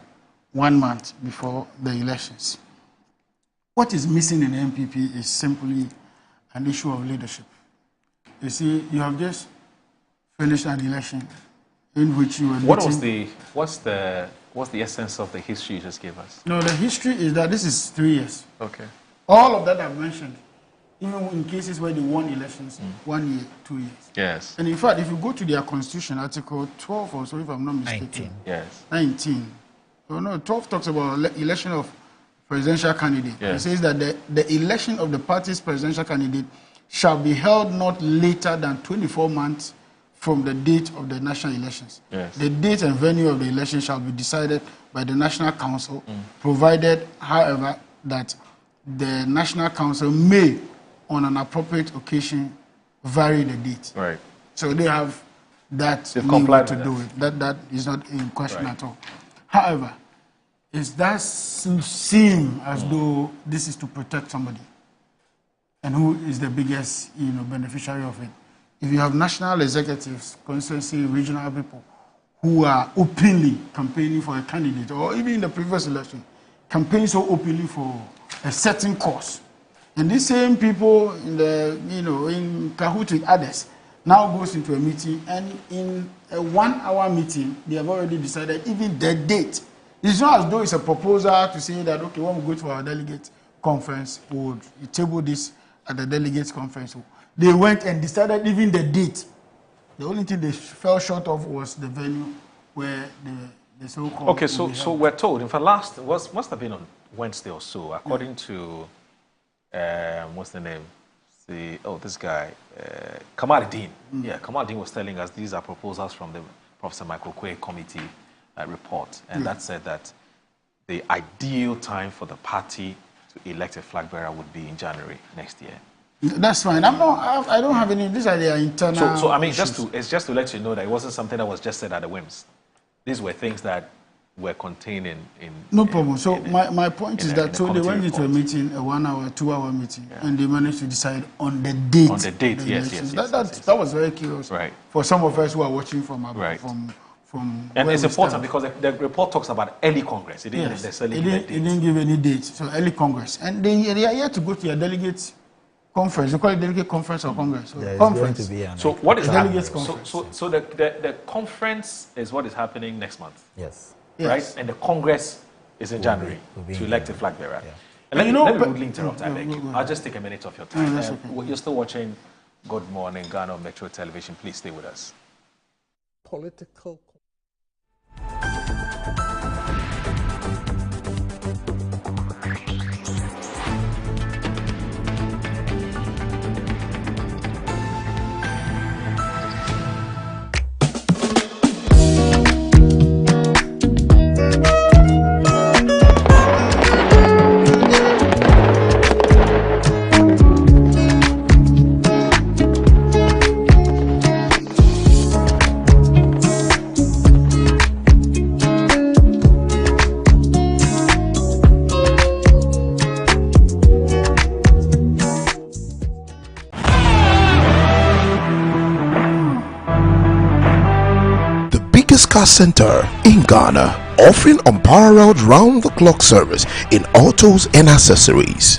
1 month before the elections. What is missing in the MPP is simply an issue of leadership. You see, you have just finished an election in which you were what's the essence of the history you just gave us? No, the history is that this is 3 years. Okay. All of that I've mentioned, even in cases where they won elections, 1 year, 2 years. Yes. And in fact, if you go to their constitution, Article 12 or so, if I'm not mistaken. 19. Yes. 19. Oh, no, 12 talks about election of presidential candidate. Yes. It says that the election of the party's presidential candidate shall be held not later than 24 months from the date of the national elections. Yes. The date and venue of the election shall be decided by the National Council, provided, however, that the National Council may, on an appropriate occasion, vary the date. Right. So they have that leeway to do it. That is not in question at all. However, it does seem as though this is to protect somebody. And who is the biggest beneficiary of it? If you have national executives, constituency, regional people who are openly campaigning for a candidate, or even in the previous election, campaigning so openly for a certain cause, and these same people in cahoots with others now goes into a meeting, and in a 1 hour meeting, they have already decided even the date. It's not as though it's a proposal to say that, okay, when we go to our delegate conference, we'll table this at the delegates conference. They went and decided even the date. The only thing they fell short of was the venue where the so-called... Okay, so we're told, in fact, must have been on Wednesday or so, according to, what's the name? This guy, Kamaluddin. Yeah, Kamaluddin was telling us these are proposals from the Professor Michael Quay committee report, and that said that the ideal time for the party to elect a flag bearer would be in January next year. That's fine. I don't have any. These are their internal. So I mean, issues. it's just to let you know that it wasn't something that was just said at the whims. These were things that were contained in. No problem. So my point is that so they went into a meeting, a 1 hour, 2 hour meeting, and they managed to decide on the date. On the date, yes. That was very curious. Right. For some of us who are watching from abroad, right. from and it's important because the report talks about early Congress. It didn't necessarily it didn't give any date. So early Congress, and they are here to go to a delegate conference. They call it delegate conference or Congress. So conference. So what is happening? So the conference is what is happening next month. Yes. Right, and the Congress is in January to elect a flag bearer. Yeah. And let me rudely interrupt. I beg you. I'll just take a minute of your time. Okay. You're still watching Good Morning Ghana on Metro Television. Please stay with us. Political. Car Center in Ghana, offering unparalleled round-the-clock service in autos and accessories.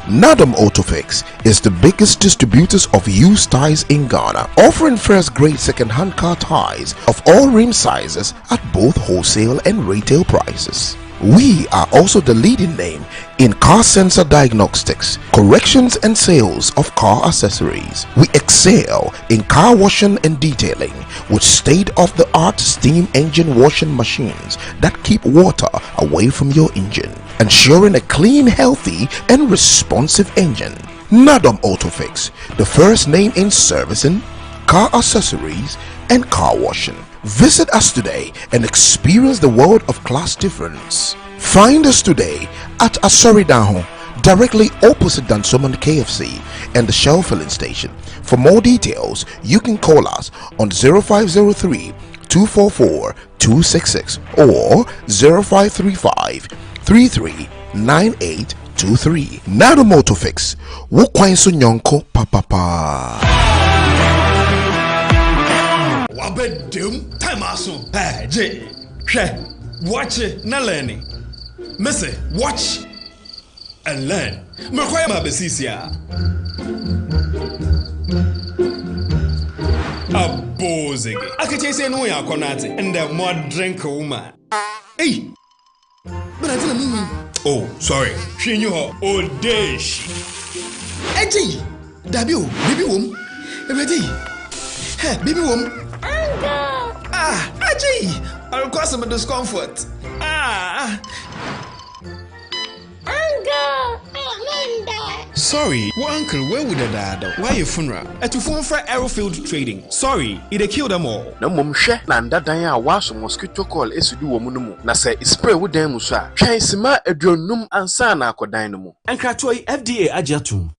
Nadam Autofix is the biggest distributors of used tires in Ghana, offering first-grade second-hand car tires of all rim sizes at both wholesale and retail prices. We are also the leading name in car sensor diagnostics, corrections and sales of car accessories. We excel in car washing and detailing with state-of-the-art steam engine washing machines that keep water away from your engine, ensuring a clean, healthy and responsive engine. Nadam Autofix, the first name in servicing, car accessories and car washing. Visit us today and experience the world of class difference. Find us today at Asoridaho, directly opposite Dansoman KFC and the Shell filling station. For more details, you can call us on 0503 244 266 or 0535 339823. Nado Motofix, Wukwain Sunyonko Papa. Wabedum time aso. Hey, J. Watch it, na learning. Missy, watch and learn. Makwaya mabesisia. Abozege. Akache say no ya konate and the more drink woman. Hey. But I tell you. Oh, sorry. She knew her old days. Eji. Dabio, baby wom. Ready? Hey, baby wom. Ah, Aji! I'll cause some discomfort. Ah! Sorry, uncle, where would the dad? Why your funeral? At your phone for Aerofield Trading. Sorry, it killed them all. No mum share Nanda Daya was mosquito call is to do a munumu. Na say spray with them musa. Try sima a dronum and sana ko dynamo. And Kratoi FDA Ajatum.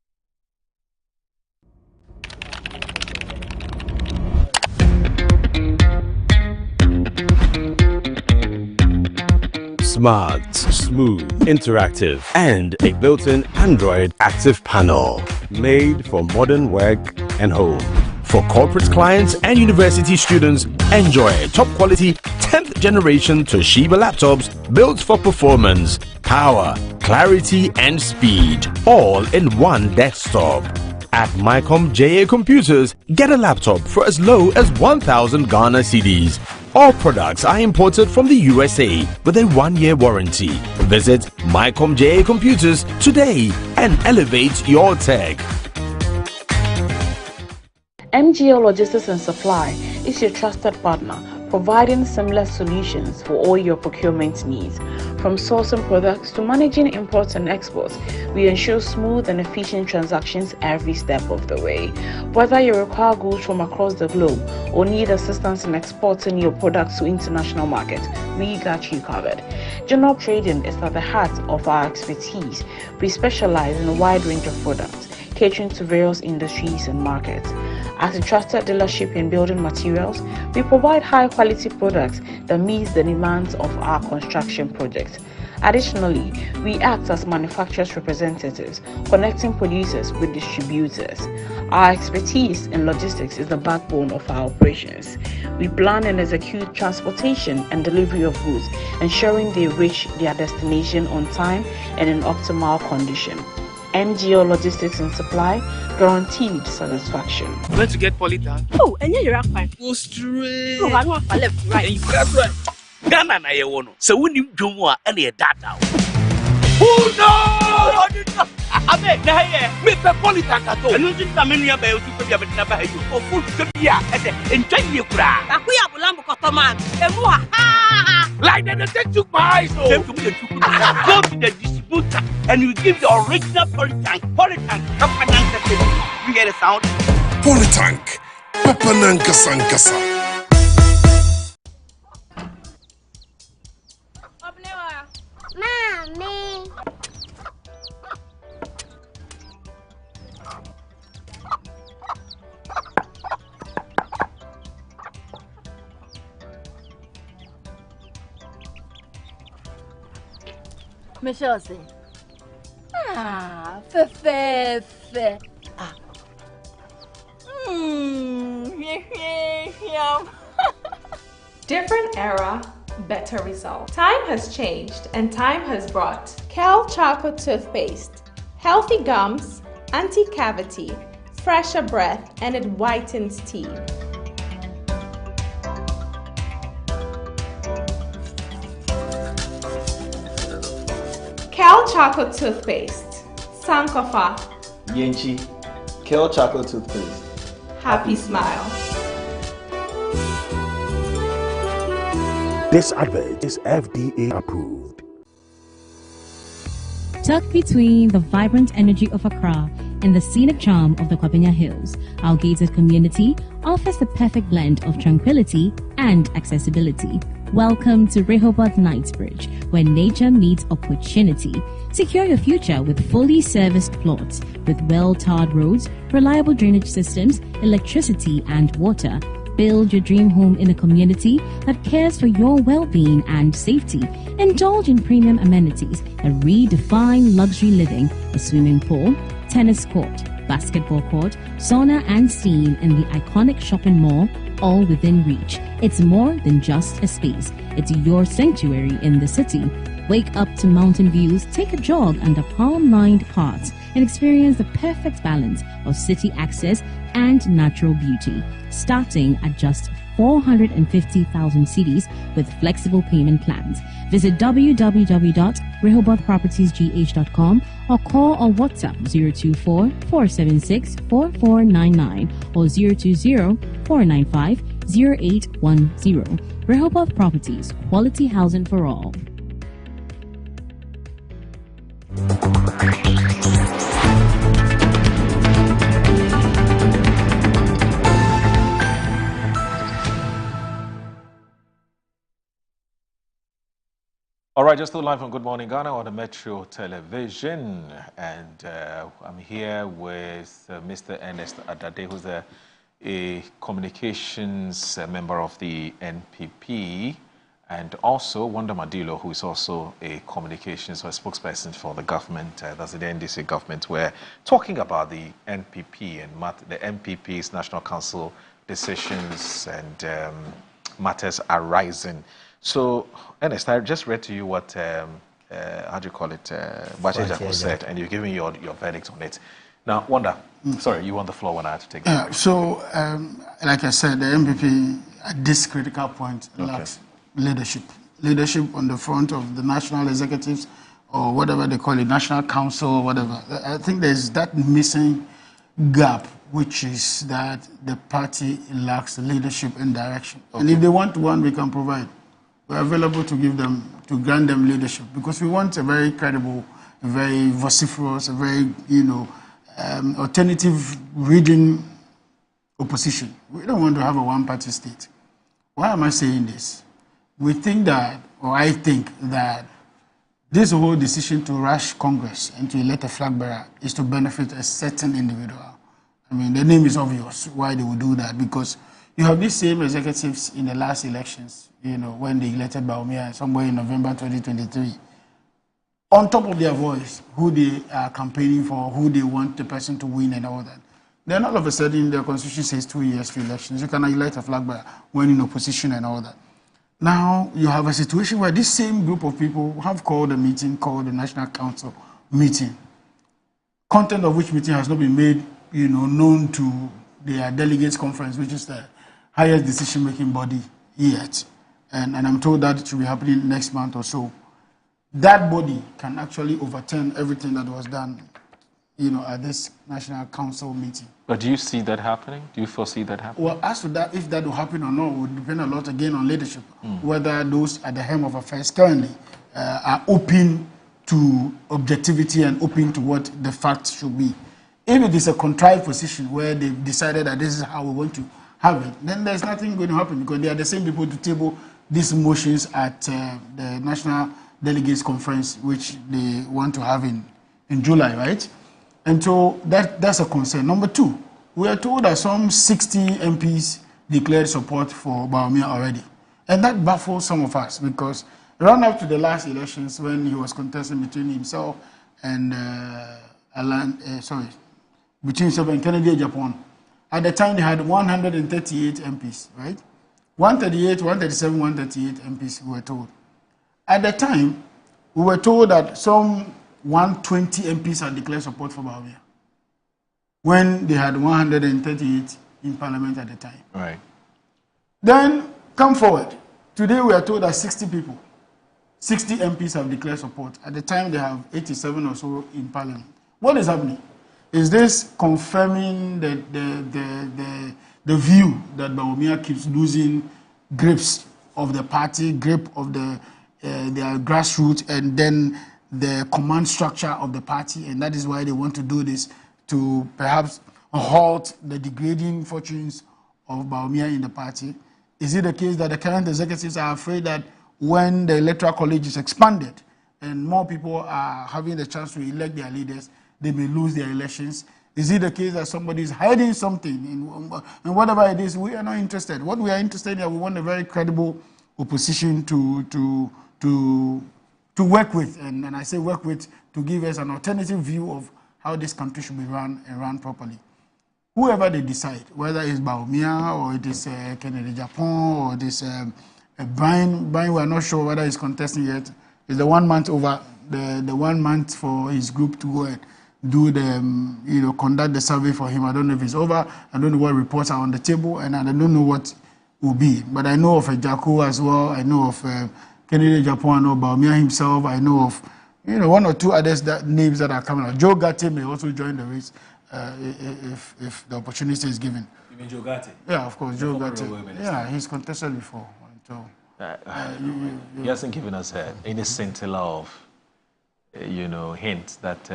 Smart, smooth, interactive, and a built-in Android active panel made for modern work and home. For corporate clients and university students, enjoy top quality 10th generation Toshiba laptops built for performance, power, clarity, and speed, all in one desktop. At Mycom JA Computers, get a laptop for as low as 1,000 Ghana cedis. All products are imported from the USA with a 1-year warranty. Visit Mycom JA Computers today and elevate your tech. MGL Logistics and Supply is your trusted partner, providing seamless solutions for all your procurement needs. From sourcing products to managing imports and exports, we ensure smooth and efficient transactions every step of the way. Whether you require goods from across the globe or need assistance in exporting your products to international markets, we got you covered. General trading is at the heart of our expertise. We specialize in a wide range of products, catering to various industries and markets. As a trusted dealership in building materials, we provide high-quality products that meet the demands of our construction projects. Additionally, we act as manufacturers' representatives, connecting producers with distributors. Our expertise in logistics is the backbone of our operations. We plan and execute transportation and delivery of goods, ensuring they reach their destination on time and in optimal condition. MGO Logistics and Supply, guaranteed satisfaction. Where to get polytank? Oh, and you're right. Go straight. Oh, I want to left, right. That's right. Ghana na ye wono. So when you do more, any data. Oh no! Abe, na ye. Me pe polytank ato. Enu ti na me nua ba yo ti pe bia be na ba yo. O full to bia. Ese enjoy ye kura. Akuya bulambo kotoman. Emu ha. Like they took my eyes. Go to the distributor and you give the original polytank. Polytank. You hear the sound? Polytank. Papananka Sankasa. Mommy. Michelle say, fe. Different era, better result. Time has changed and time has brought Kel Charcoal Toothpaste. Healthy gums, anti-cavity, fresher breath, and it whitens teeth. Kel Charcoal Toothpaste. Sankofa. Yenchi. Kel Charcoal Toothpaste. Happy smile. This advert is FDA approved. Tucked between the vibrant energy of Accra and the scenic charm of the Kwabena Hills, our gated community offers the perfect blend of tranquility and accessibility. Welcome to Rehoboth Knightsbridge, where nature meets opportunity. Secure your future with fully serviced plots with well-tarred roads, reliable drainage systems, electricity, and water. Build your dream home in a community that cares for your well-being and safety. Indulge in premium amenities that redefine luxury living: a swimming pool, tennis court, basketball court, sauna and steam in the iconic shopping mall, all within reach. It's more than just a space. It's your sanctuary in the city. Wake up to mountain views, take a jog under palm-lined paths, and experience the perfect balance of city access and natural beauty. Starting at just 450,000 cedis with flexible payment plans. Visit www.rehobothpropertiesgh.com or call or WhatsApp 024-476-4499 or 020-495-0810. Rehoboth Properties, quality housing for all. All right, just live from Good Morning Ghana on the Metro Television, and I'm here with Mr. Ernest Adade, who's a communications member of the NPP, and also Wanda Madilo, who is also a communications or a spokesperson for the government, that's the NDC government. We're talking about the NPP and the NPP's National Council decisions and matters arising. So, Ernest, I just read to you what, how do you call it, Bachejaku said, and you've given your verdict on it. Now, Wanda, sorry, you on the floor when I had to take the So, like I said, the MPP at this critical point lacks leadership. Leadership on the front of the national executives or whatever they call it, national council, whatever. I think there's that missing gap which is that the party lacks leadership and direction. Okay. And if they want one, we can provide. We're available to give them, to grant them leadership, because we want a very credible, a very vociferous, a very, alternative reading opposition. We don't want to have a one-party state. Why am I saying this? We think that, or I think that, this whole decision to rush Congress and to elect a flag bearer is to benefit a certain individual. I mean, the name is obvious why they would do that, because you have these same executives in the last elections, when they elected Bawumia somewhere in November 2023, on top of their voice, who they are campaigning for, who they want the person to win and all that. Then all of a sudden, the constitution says 2 years to elections. You cannot elect a flag bearer when in opposition and all that. Now, you have a situation where this same group of people have called a meeting called the National Council meeting. Content of which meeting has not been made, known to their delegates conference, which is the highest decision-making body yet. And I'm told that it should be happening next month or so. That body can actually overturn everything that was done, at this National Council meeting. But do you see that happening? Do you foresee that happening? Well, as to that, if that will happen or not, would depend a lot again on leadership. Whether those at the helm of affairs currently are open to objectivity and open to what the facts should be. If it is a contrived position where they've decided that this is how we want to have it, then there's nothing going to happen, because they are the same people to table these motions at the National Delegates Conference, which they want to have in July, right? And so that's a concern. Number two, we are told that some 60 MPs declared support for Bawumia already. And that baffles some of us, because run up to the last elections when he was contesting between himself and between himself and Kennedy Japan. At the time, they had 138 MPs, right? 138, 137, 138 MPs, we were told. At the time, we were told that some 120 MPs had declared support for Bawumia, when they had 138 in Parliament at the time. Right. Then, come forward. Today, we are told that 60 MPs have declared support. At the time, they have 87 or so in Parliament. What is happening? Is this confirming the view that Bawumia keeps losing grips of the party, grip of their grassroots, and then the command structure of the party, and that is why they want to do this, to perhaps halt the degrading fortunes of Bawumia in the party? Is it the case that the current executives are afraid that when the Electoral College is expanded and more people are having the chance to elect their leaders, they may lose their elections? Is it the case that somebody is hiding something? And whatever it is, we are not interested. What we are interested in, we want a very credible opposition to work with, and I say work with, to give us an alternative view of how this country should be run and run properly. Whoever they decide, whether it's Bawumia or it is Kennedy Japan or it is Brian, we are not sure whether he's contesting yet. It's the 1 month over, the 1 month for his group to go and do the, conduct the survey for him. I don't know if it's over. I don't know what reports are on the table, and I don't know what will be. But I know of Jaco as well. I know of Kennedy Japan. I know Bawumia himself. I know of, one or two others names that are coming out. Joe Gatti may also join the race if the opportunity is given. You mean Joe Gatti? Yeah, of course, Joe Gatti. Yeah, he's contested before. So, he hasn't given us any scintilla of, hint that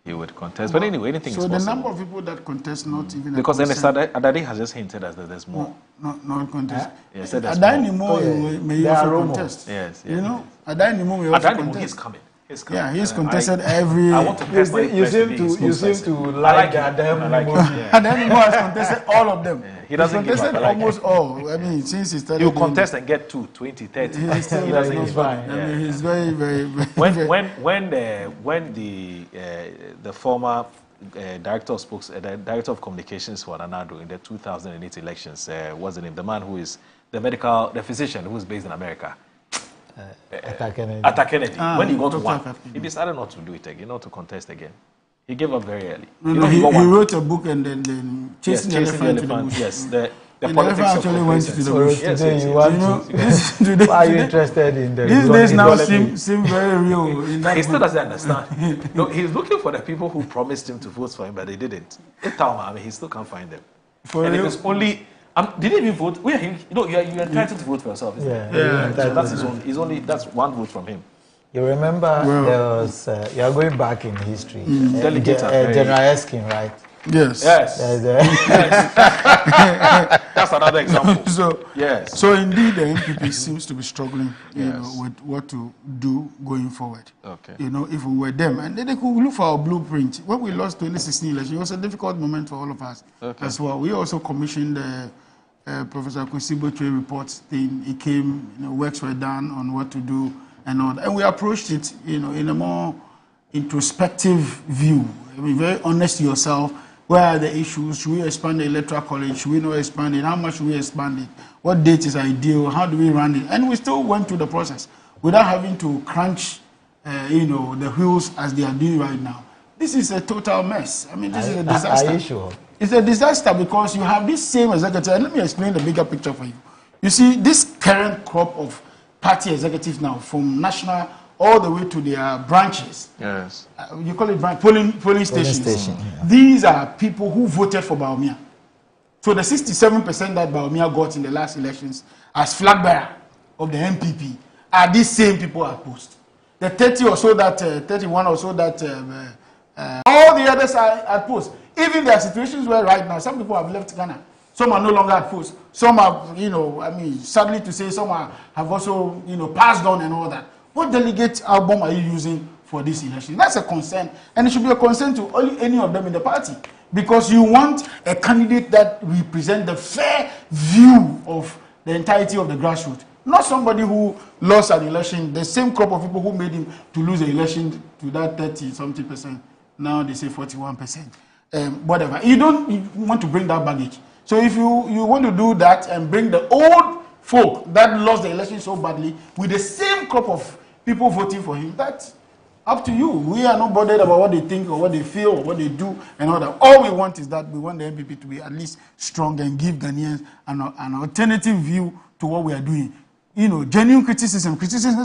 he would contest. But anyway, anything is possible. So the number of people that contest, not even because then Adadi has just hinted us that there's more. Not contest. Yeah, said there's more. May also contest. Yes. Adani may also contest. He's coming. Yeah, he's contested every. I want to test you seem to like Adani. Adani has contested all of them. Yeah, he doesn't contested give up, almost all. I mean, since he started. He'll contest and get 2, 20, 30. He doesn't give up. I mean, he's very, very. When the former director of communications for Nanado in the 2008 elections, what's the name? The man who is the physician who is based in America. Atta Kennedy. When he got one, he decided not to do it again, not to contest again. He gave up very early. He wrote a book and then Chasing the Elephant. Yes, the politics of actually went to the bush. Yes, today yes, you yes. want to. Why are you interested in the? These days now seem very real. In that he still doesn't understand. No, he's looking for the people who promised him to vote for him, but they didn't. I mean, he still can't find them. And it was only. Did he even vote? You're entitled to vote for yourself. Isn't it? So that's his own. He's only that's one vote from him. You remember there was. You are going back in history. Delegate General Eskin, right? Yes. That's another example. So indeed, the MPP seems to be struggling, with what to do going forward. Okay. If we were them, and then they could look for our blueprint. When we lost 2016 election, it was a difficult moment for all of us as well. We also commissioned Professor Kwesibotre report thing. It came, works were done on what to do and all that. And we approached it, in a more introspective view. I mean, very honest to yourself. Where are the issues? Should we expand the Electoral College? Should we not expand it? How much should we expand it? What date is ideal? How do we run it? And we still went through the process without having to crunch, the wheels as they are doing right now. This is a total mess. I mean, this is a disaster. Are you sure? It's a disaster because you have this same executive. And let me explain the bigger picture for you. You see, this current crop of party executives now, from national all the way to their branches. Yes. You call it polling stations. These are people who voted for Baumia. So the 67% that Baumia got in the last elections as Flagbearer of the MPP are these same people at post. The 31 or so that all the others are at post. Even there are situations where right now some people have left Ghana. Some are no longer at post. Some are, sadly to say, some have also, passed on and all that. What delegate album are you using for this election? That's a concern, and it should be a concern to any of them in the party, because you want a candidate that represents the fair view of the entirety of the grassroots, not somebody who lost an election, the same crop of people who made him to lose the election to that 30-something%. Now they say 41%. Whatever. You want to bring that baggage. So if you want to do that and bring the old folk that lost the election so badly with the same crop of people voting for him, that's up to you. We are not bothered about what they think or what they feel or what they do and all that. All we want is that we want the MPP to be at least strong and give Ghanaians an alternative view to what we are doing. Genuine criticism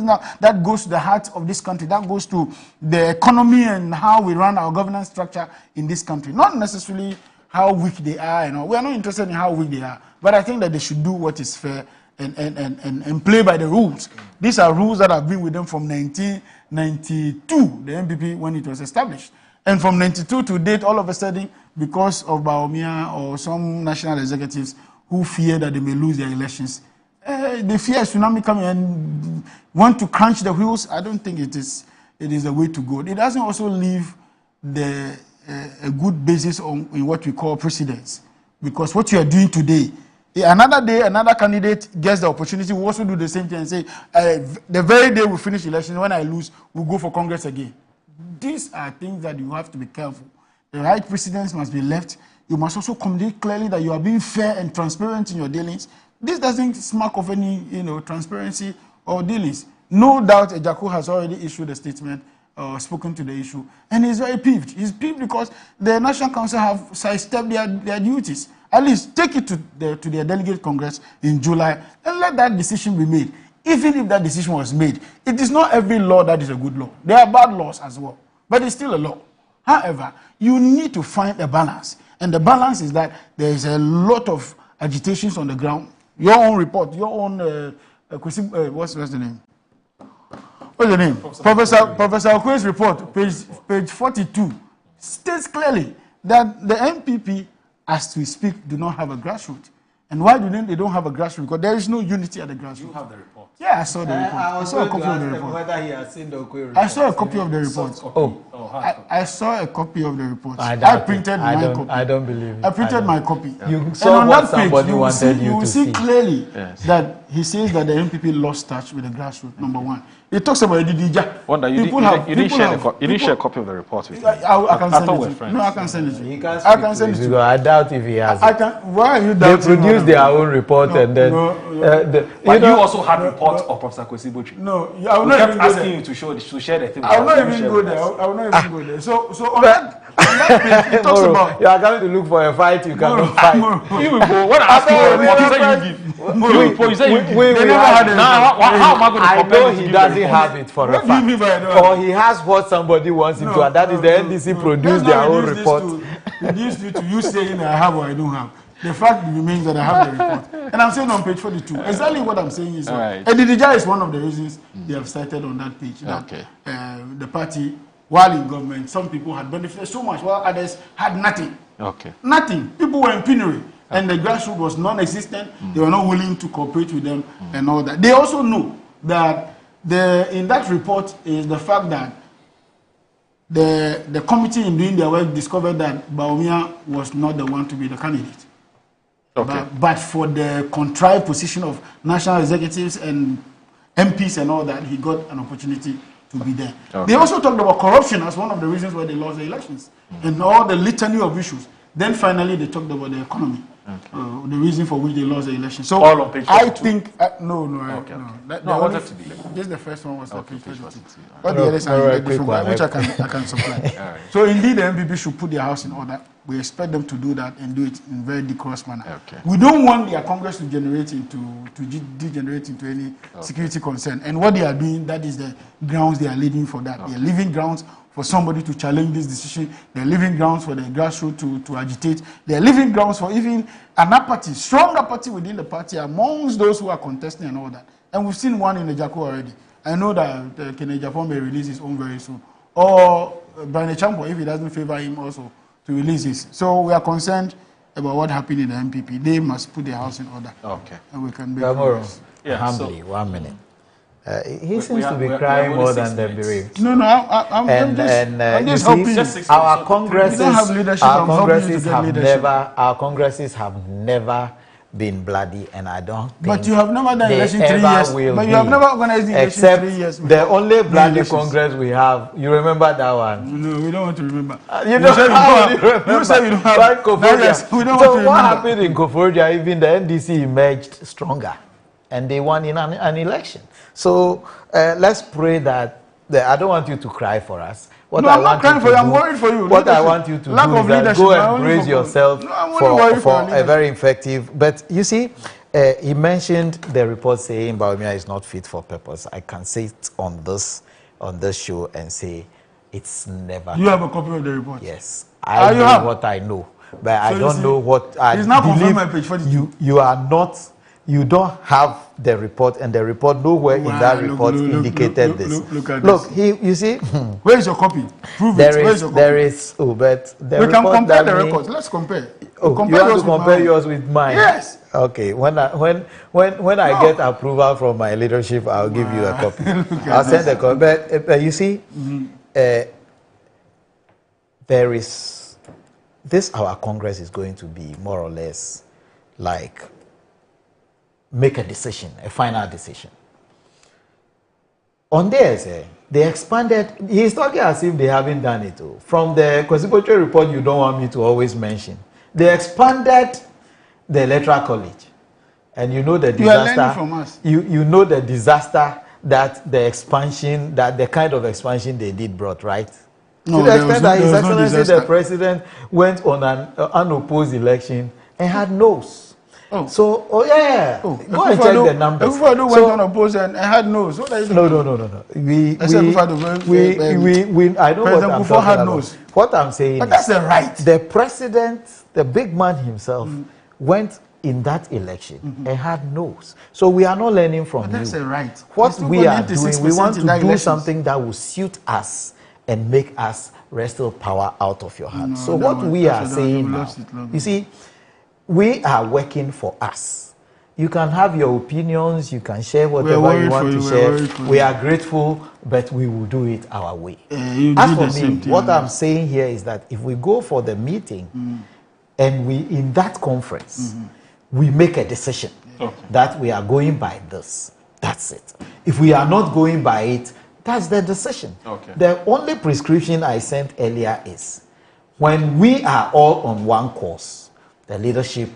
now that goes to the heart of this country, that goes to the economy and how we run our governance structure in this country. Not necessarily how weak they are and all. We are not interested in how weak they are, but I think that they should do what is fair and play by the rules. These are rules that have been with them from 1992, the MPP, when it was established. And from 92 to date, all of a sudden, because of Baumia or some national executives who fear that they may lose their elections, they fear a tsunami coming and want to crunch the wheels. I don't think it is the way to go. It doesn't also leave a good basis in what we call precedents. Because what you are doing today, another day, another candidate gets the opportunity, we also do the same thing and say, the very day we finish election, when I lose, we'll go for Congress again. These are things that you have to be careful. The right precedents must be left. You must also communicate clearly that you are being fair and transparent in your dealings. This doesn't smack of any, transparency or dealings. No doubt Ejako has already issued a statement or spoken to the issue, and he's very peeved. He's peeved because the National Council have sidestepped their duties. At least take it to their delegate congress in July and let that decision be made. Even if that decision was made, it is not every law that is a good law. There are bad laws as well, but it's still a law. However, you need to find a balance, and the balance is that there is a lot of agitations on the ground. Your own report, your own, what's the name? What's the name? Professor Okwe's report, page 42, states clearly that the MPP, as we speak, do not have a grassroots. And why do they don't have a grassroots? Because there is no unity at the grassroots. You have the report. Yeah, I saw the report. I saw a copy of the report. Whether he has seen the Okwe report. I saw a copy of the report. I saw a copy of the report. I printed my copy. I don't believe it. I printed my copy. You saw what somebody wanted you to see. You will see clearly that he says that the MPP lost touch with the grassroots, number one. He talks about Edidija. Wonder, you didn't share a copy of the report with me. I can send it to you. No, I can send it to you. I can send it to you. I doubt if he has it. Why are you doubting? They produce their own report and then... But you also had reports of Professor Kwesibotre. No, I will not even go there. Asking you to share the thing. I will not even go there. I will not even go there. So on that It talks about you are going to look for a fight, you cannot fight. What I ask you, you say you give. They never had it. How am I going to compare? I know he doesn't have it for a fact. Or he has what somebody wants him to, and that is the NDC produced their own report. Reduce you to you saying I have or I don't have. The fact remains that I have the report. And I'm saying on page 42, exactly what I'm saying is, and the is one of the reasons they have cited on that page. That, the party, while in government, some people had benefited so much, while others had nothing. Nothing. People were in penury. And the grassroots was non-existent. They were not willing to cooperate with them and all that. They also know that in that report is the fact that the committee in doing their work discovered that Bawumia was not the one to be the candidate. But for the contrived position of national executives and MPs and all that, he got an opportunity to be there. They also talked about corruption as one of the reasons why they lost the elections and all the litany of issues. Then finally they talked about the economy, the reason for which they lost the election. So all on page 42. I think no. I wanted to be there. Just the first one was page 42. But the others are different, which I can supply. So indeed, the MPP should put their house in order. We expect them to do that and do it in a very decorous manner. We don't want their Congress to degenerate into any security concern. And what they are doing, that is the grounds they are leading for that. They are leaving grounds for somebody to challenge this decision. They are leaving grounds for the grassroots to agitate. They are leaving grounds for even an apathy, strong apathy within the party amongst those who are contesting and all that. And we've seen one in the Ejako already. I know that Kene Japan may release his own very soon. Or Brian Champo, if he doesn't favor him also, to release this. So we are concerned about what happened in the MPP. They must put their house in order. And we can make progress. Humbly, 1 minute. He seems to be crying more than the bereaved. No, I'm just helping. Our congresses have never been bloody, and I don't think. But you have never done election 3 years. But you have never organized the election 3 years. The only bloody Congress we have. You remember that one? No, we don't want to remember. You say you don't have. We don't want to remember. So what happened in Koforidua? Even the NDC emerged stronger, and they won in an election. So let's pray that. I don't want you to cry for us. I'm not crying for you. I'm worried for you. What I want you to do is that go and brace yourself for a very effective. But you see, he mentioned the report saying Bawumia is not fit for purpose. I can say it on this show and say it's never. You have a copy of the report? Yes, I know what I know, but I don't know what I believe. It's not confirmed by page 42. You are not. You don't have the report, and the report nowhere in that report indicated this. Look, you see. Where is your copy? Prove it. Where is your copy? There is. But the we can compare the records. Let's compare. You have to compare yours with mine. Yes. Okay. When I get approval from my leadership, I'll give you a copy. I'll send a copy. But you see, there is this. Our Congress is going to be more or less like. Make a decision, a final decision. On theirs, they expanded. He's talking as if they haven't done it. From the constitutional report, you don't want me to always mention. They expanded the Electoral College, and you know the disaster. You are learning from us. You know the disaster that the expansion, that the kind of expansion they did brought, right? No, to the extent that His Excellency no the President went on an unopposed election and had no's. Oh. So, go and check the numbers. Everybody went on opposed and had no's. No. I know what I'm talking about. What I'm saying but that's the right. The President, the big man himself, went in that election and had no's. So we are not learning from you. That's the right. What we are doing, we want to do something that will suit us and make us wrestle power out of your hands. So what we are saying now, you see, we are working for us. You can have your opinions, you can share whatever you want to share. We are grateful, but we will do it our way. As for me, what I'm saying here is that if we go for the meeting and we, in that conference, we make a decision that we are going by this, that's it. If we are not going by it, that's the decision. The only prescription I sent earlier is when we are all on one course, the leadership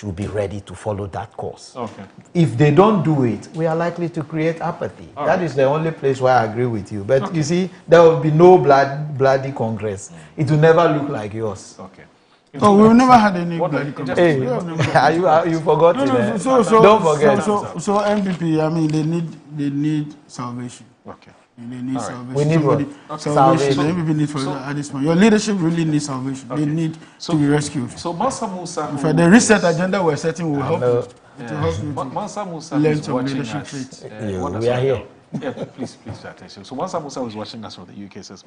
should be ready to follow that course. Okay. If they don't do it, we are likely to create apathy. That is the only place where I agree with you. But you see, there will be no bloody Congress. It will never look like yours. Okay. Oh, we've never had any bloody Congress. Hey, you forgot it. Don't forget. So MPP, I mean, they need salvation. Okay. They need salvation. We need what? Salvation. The MPP need at this point. Your leadership really needs salvation. They need to be rescued. So Mansa Musa, in fact, the reset agenda we're setting will help you. To help you Mansa Musa learn some leadership traits. We are here. Yeah, please pay attention. So Mansa Musa was watching us from the UK. Says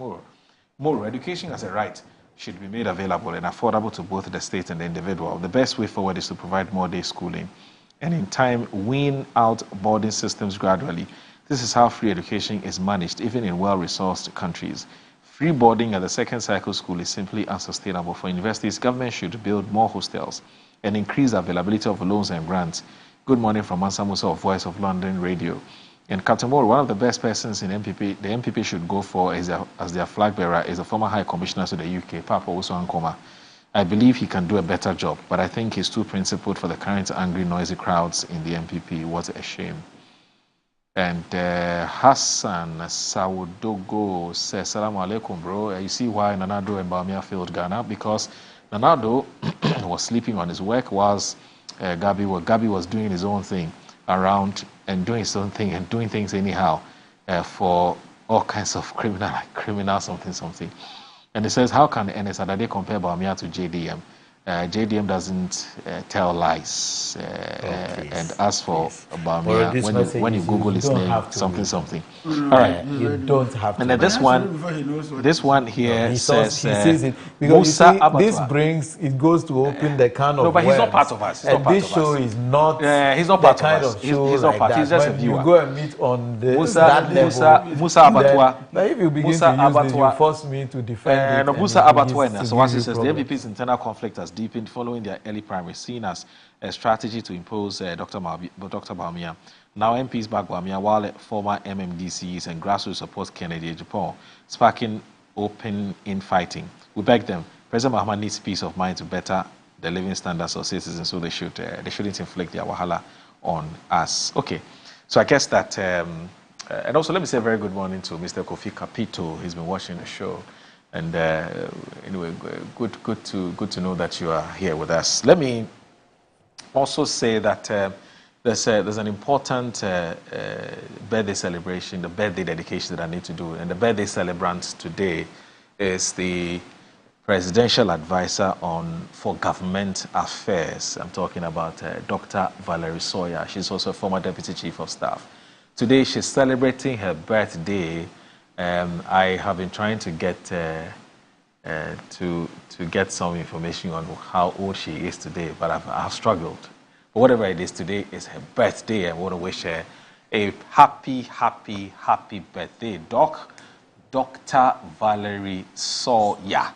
more education as a right should be made available and affordable to both the state and the individual. The best way forward is to provide more day schooling and in time wean out boarding systems gradually. This is how free education is managed, even in well-resourced countries. Free boarding at the second cycle school is simply unsustainable. For universities, government should build more hostels and increase the availability of loans and grants. Good morning from Mansa Musa of Voice of London Radio. And Captain Moore, one of the best persons in MPP, the MPP should go for as their flag bearer is the former High Commissioner to the UK, Papa Oso Ankoma. I believe he can do a better job, but I think he's too principled for the current angry, noisy crowds in the MPP. What a shame. And Hassan Sawudogo says, Salaam alaikum, bro. You see why Nanado and Bamia failed Ghana? Because Nanado was sleeping on his work whilst Gabi was doing his own thing around and doing his own thing and doing things anyhow for all kinds of criminal something. And he says, how can NSADADE compare Bamia to JDM? JDM doesn't tell lies. And as for Bamia, when you Google his name, something. All right. You don't have to. And then this one here says, he says it because it goes to open the can of No, but he's not part of us. And this show is not he's not part the kind of show he's not part. He's just a viewer. You go and meet on that level. Musa Abattoir. But if you begin to use this, you force me to defend it. Musa Abattoir, so once he says the MPP's internal conflict has deepened following their early primaries, seen as a strategy to impose Dr. Bawumia. Now MPs back Bawumia, while former MMDCs and Grassroot support Kennedy Japan, sparking open infighting. We beg them, President Mahama needs peace of mind to better the living standards of citizens, so they shouldn't inflict their wahala on us. Okay, so I guess that, and also let me say a very good morning to Mr. Kofi Kapito. He's been watching the show. And anyway, good to know that you are here with us. Let me also say that there's an important birthday celebration, the birthday dedication that I need to do. And the birthday celebrant today is the Presidential Advisor for Government Affairs. I'm talking about Dr. Valerie Sawyer. She's also a former Deputy Chief of Staff. Today she's celebrating her birthday. I have been trying to get get some information on how old she is today, but I've struggled. But whatever it is, today is her birthday. I want to wish her a happy birthday, Dr. Valerie Sawyer.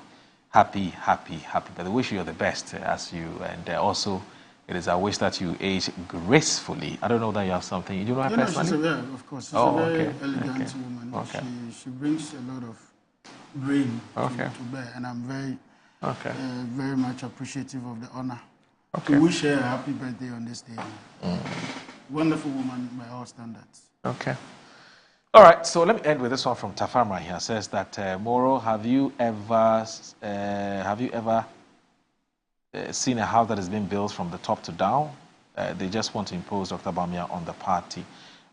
Happy birthday. I wish you the best as you, and also it is a wish that you age gracefully. I don't know that you have something. You know her personally? Yeah, of course. She's a very elegant woman. Okay. She brings a lot of brain to bear, and I'm very much appreciative of the honor to wish her a happy birthday on this day. Wonderful woman by all standards. Okay. All right, so let me end with this one from Tafarma here. It says that, Moro, have you ever seen a house that has been built from the top to down? They just want to impose Dr. Bawumia on the party.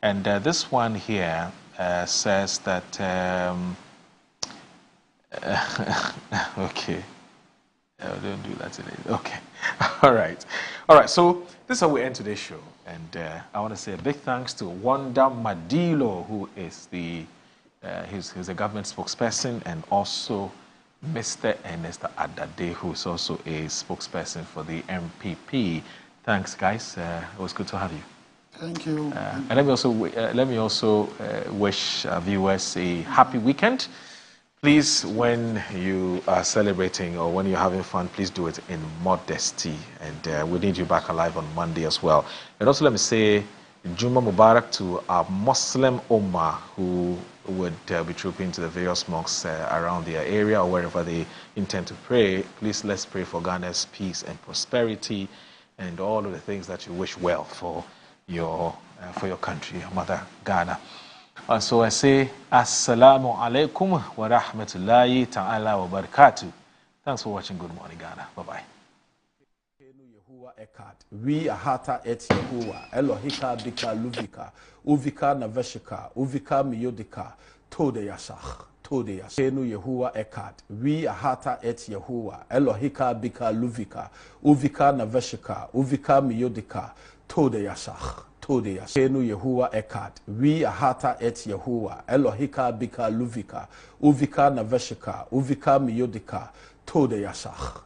And this one here says that, okay, don't do that today. Okay, all right. So this is how we end today's show. And I want to say a big thanks to Wanda Madilo, who is he's a government spokesperson, and also Mr. Ernest Adade, who is also a spokesperson for the MPP. Thanks, guys. It was good to have you. Thank you. And let me also wish our viewers a happy weekend. Please, when you are celebrating or when you're having fun, please do it in modesty. And we need you back alive on Monday as well. And also let me say Juma Mubarak to our Muslim Ummah who would be trooping to the various mosques around their area or wherever they intend to pray. Please, let's pray for Ghana's peace and prosperity. and all of the things that you wish well for your country, your mother Ghana. So I say, Assalamu alaikum wa rahmatullahi ta'ala wa barakatuh. Thanks for watching Good Morning Ghana. Bye-bye. We ahata et Yehovah, Elohika bika luvika, uvika naveshika, uvika miyodika, tode yasach, tode yasach. Kenu Yehovah ekat. We ahata et Yehovah, Elohika bika luvika, uvika naveshika, uvika miyodika, tode yasach. Kenu Yehovah ekat. We ahata et Yehovah, Elohika bika luvika, uvika naveshika, uvika miyodika, tode yasach.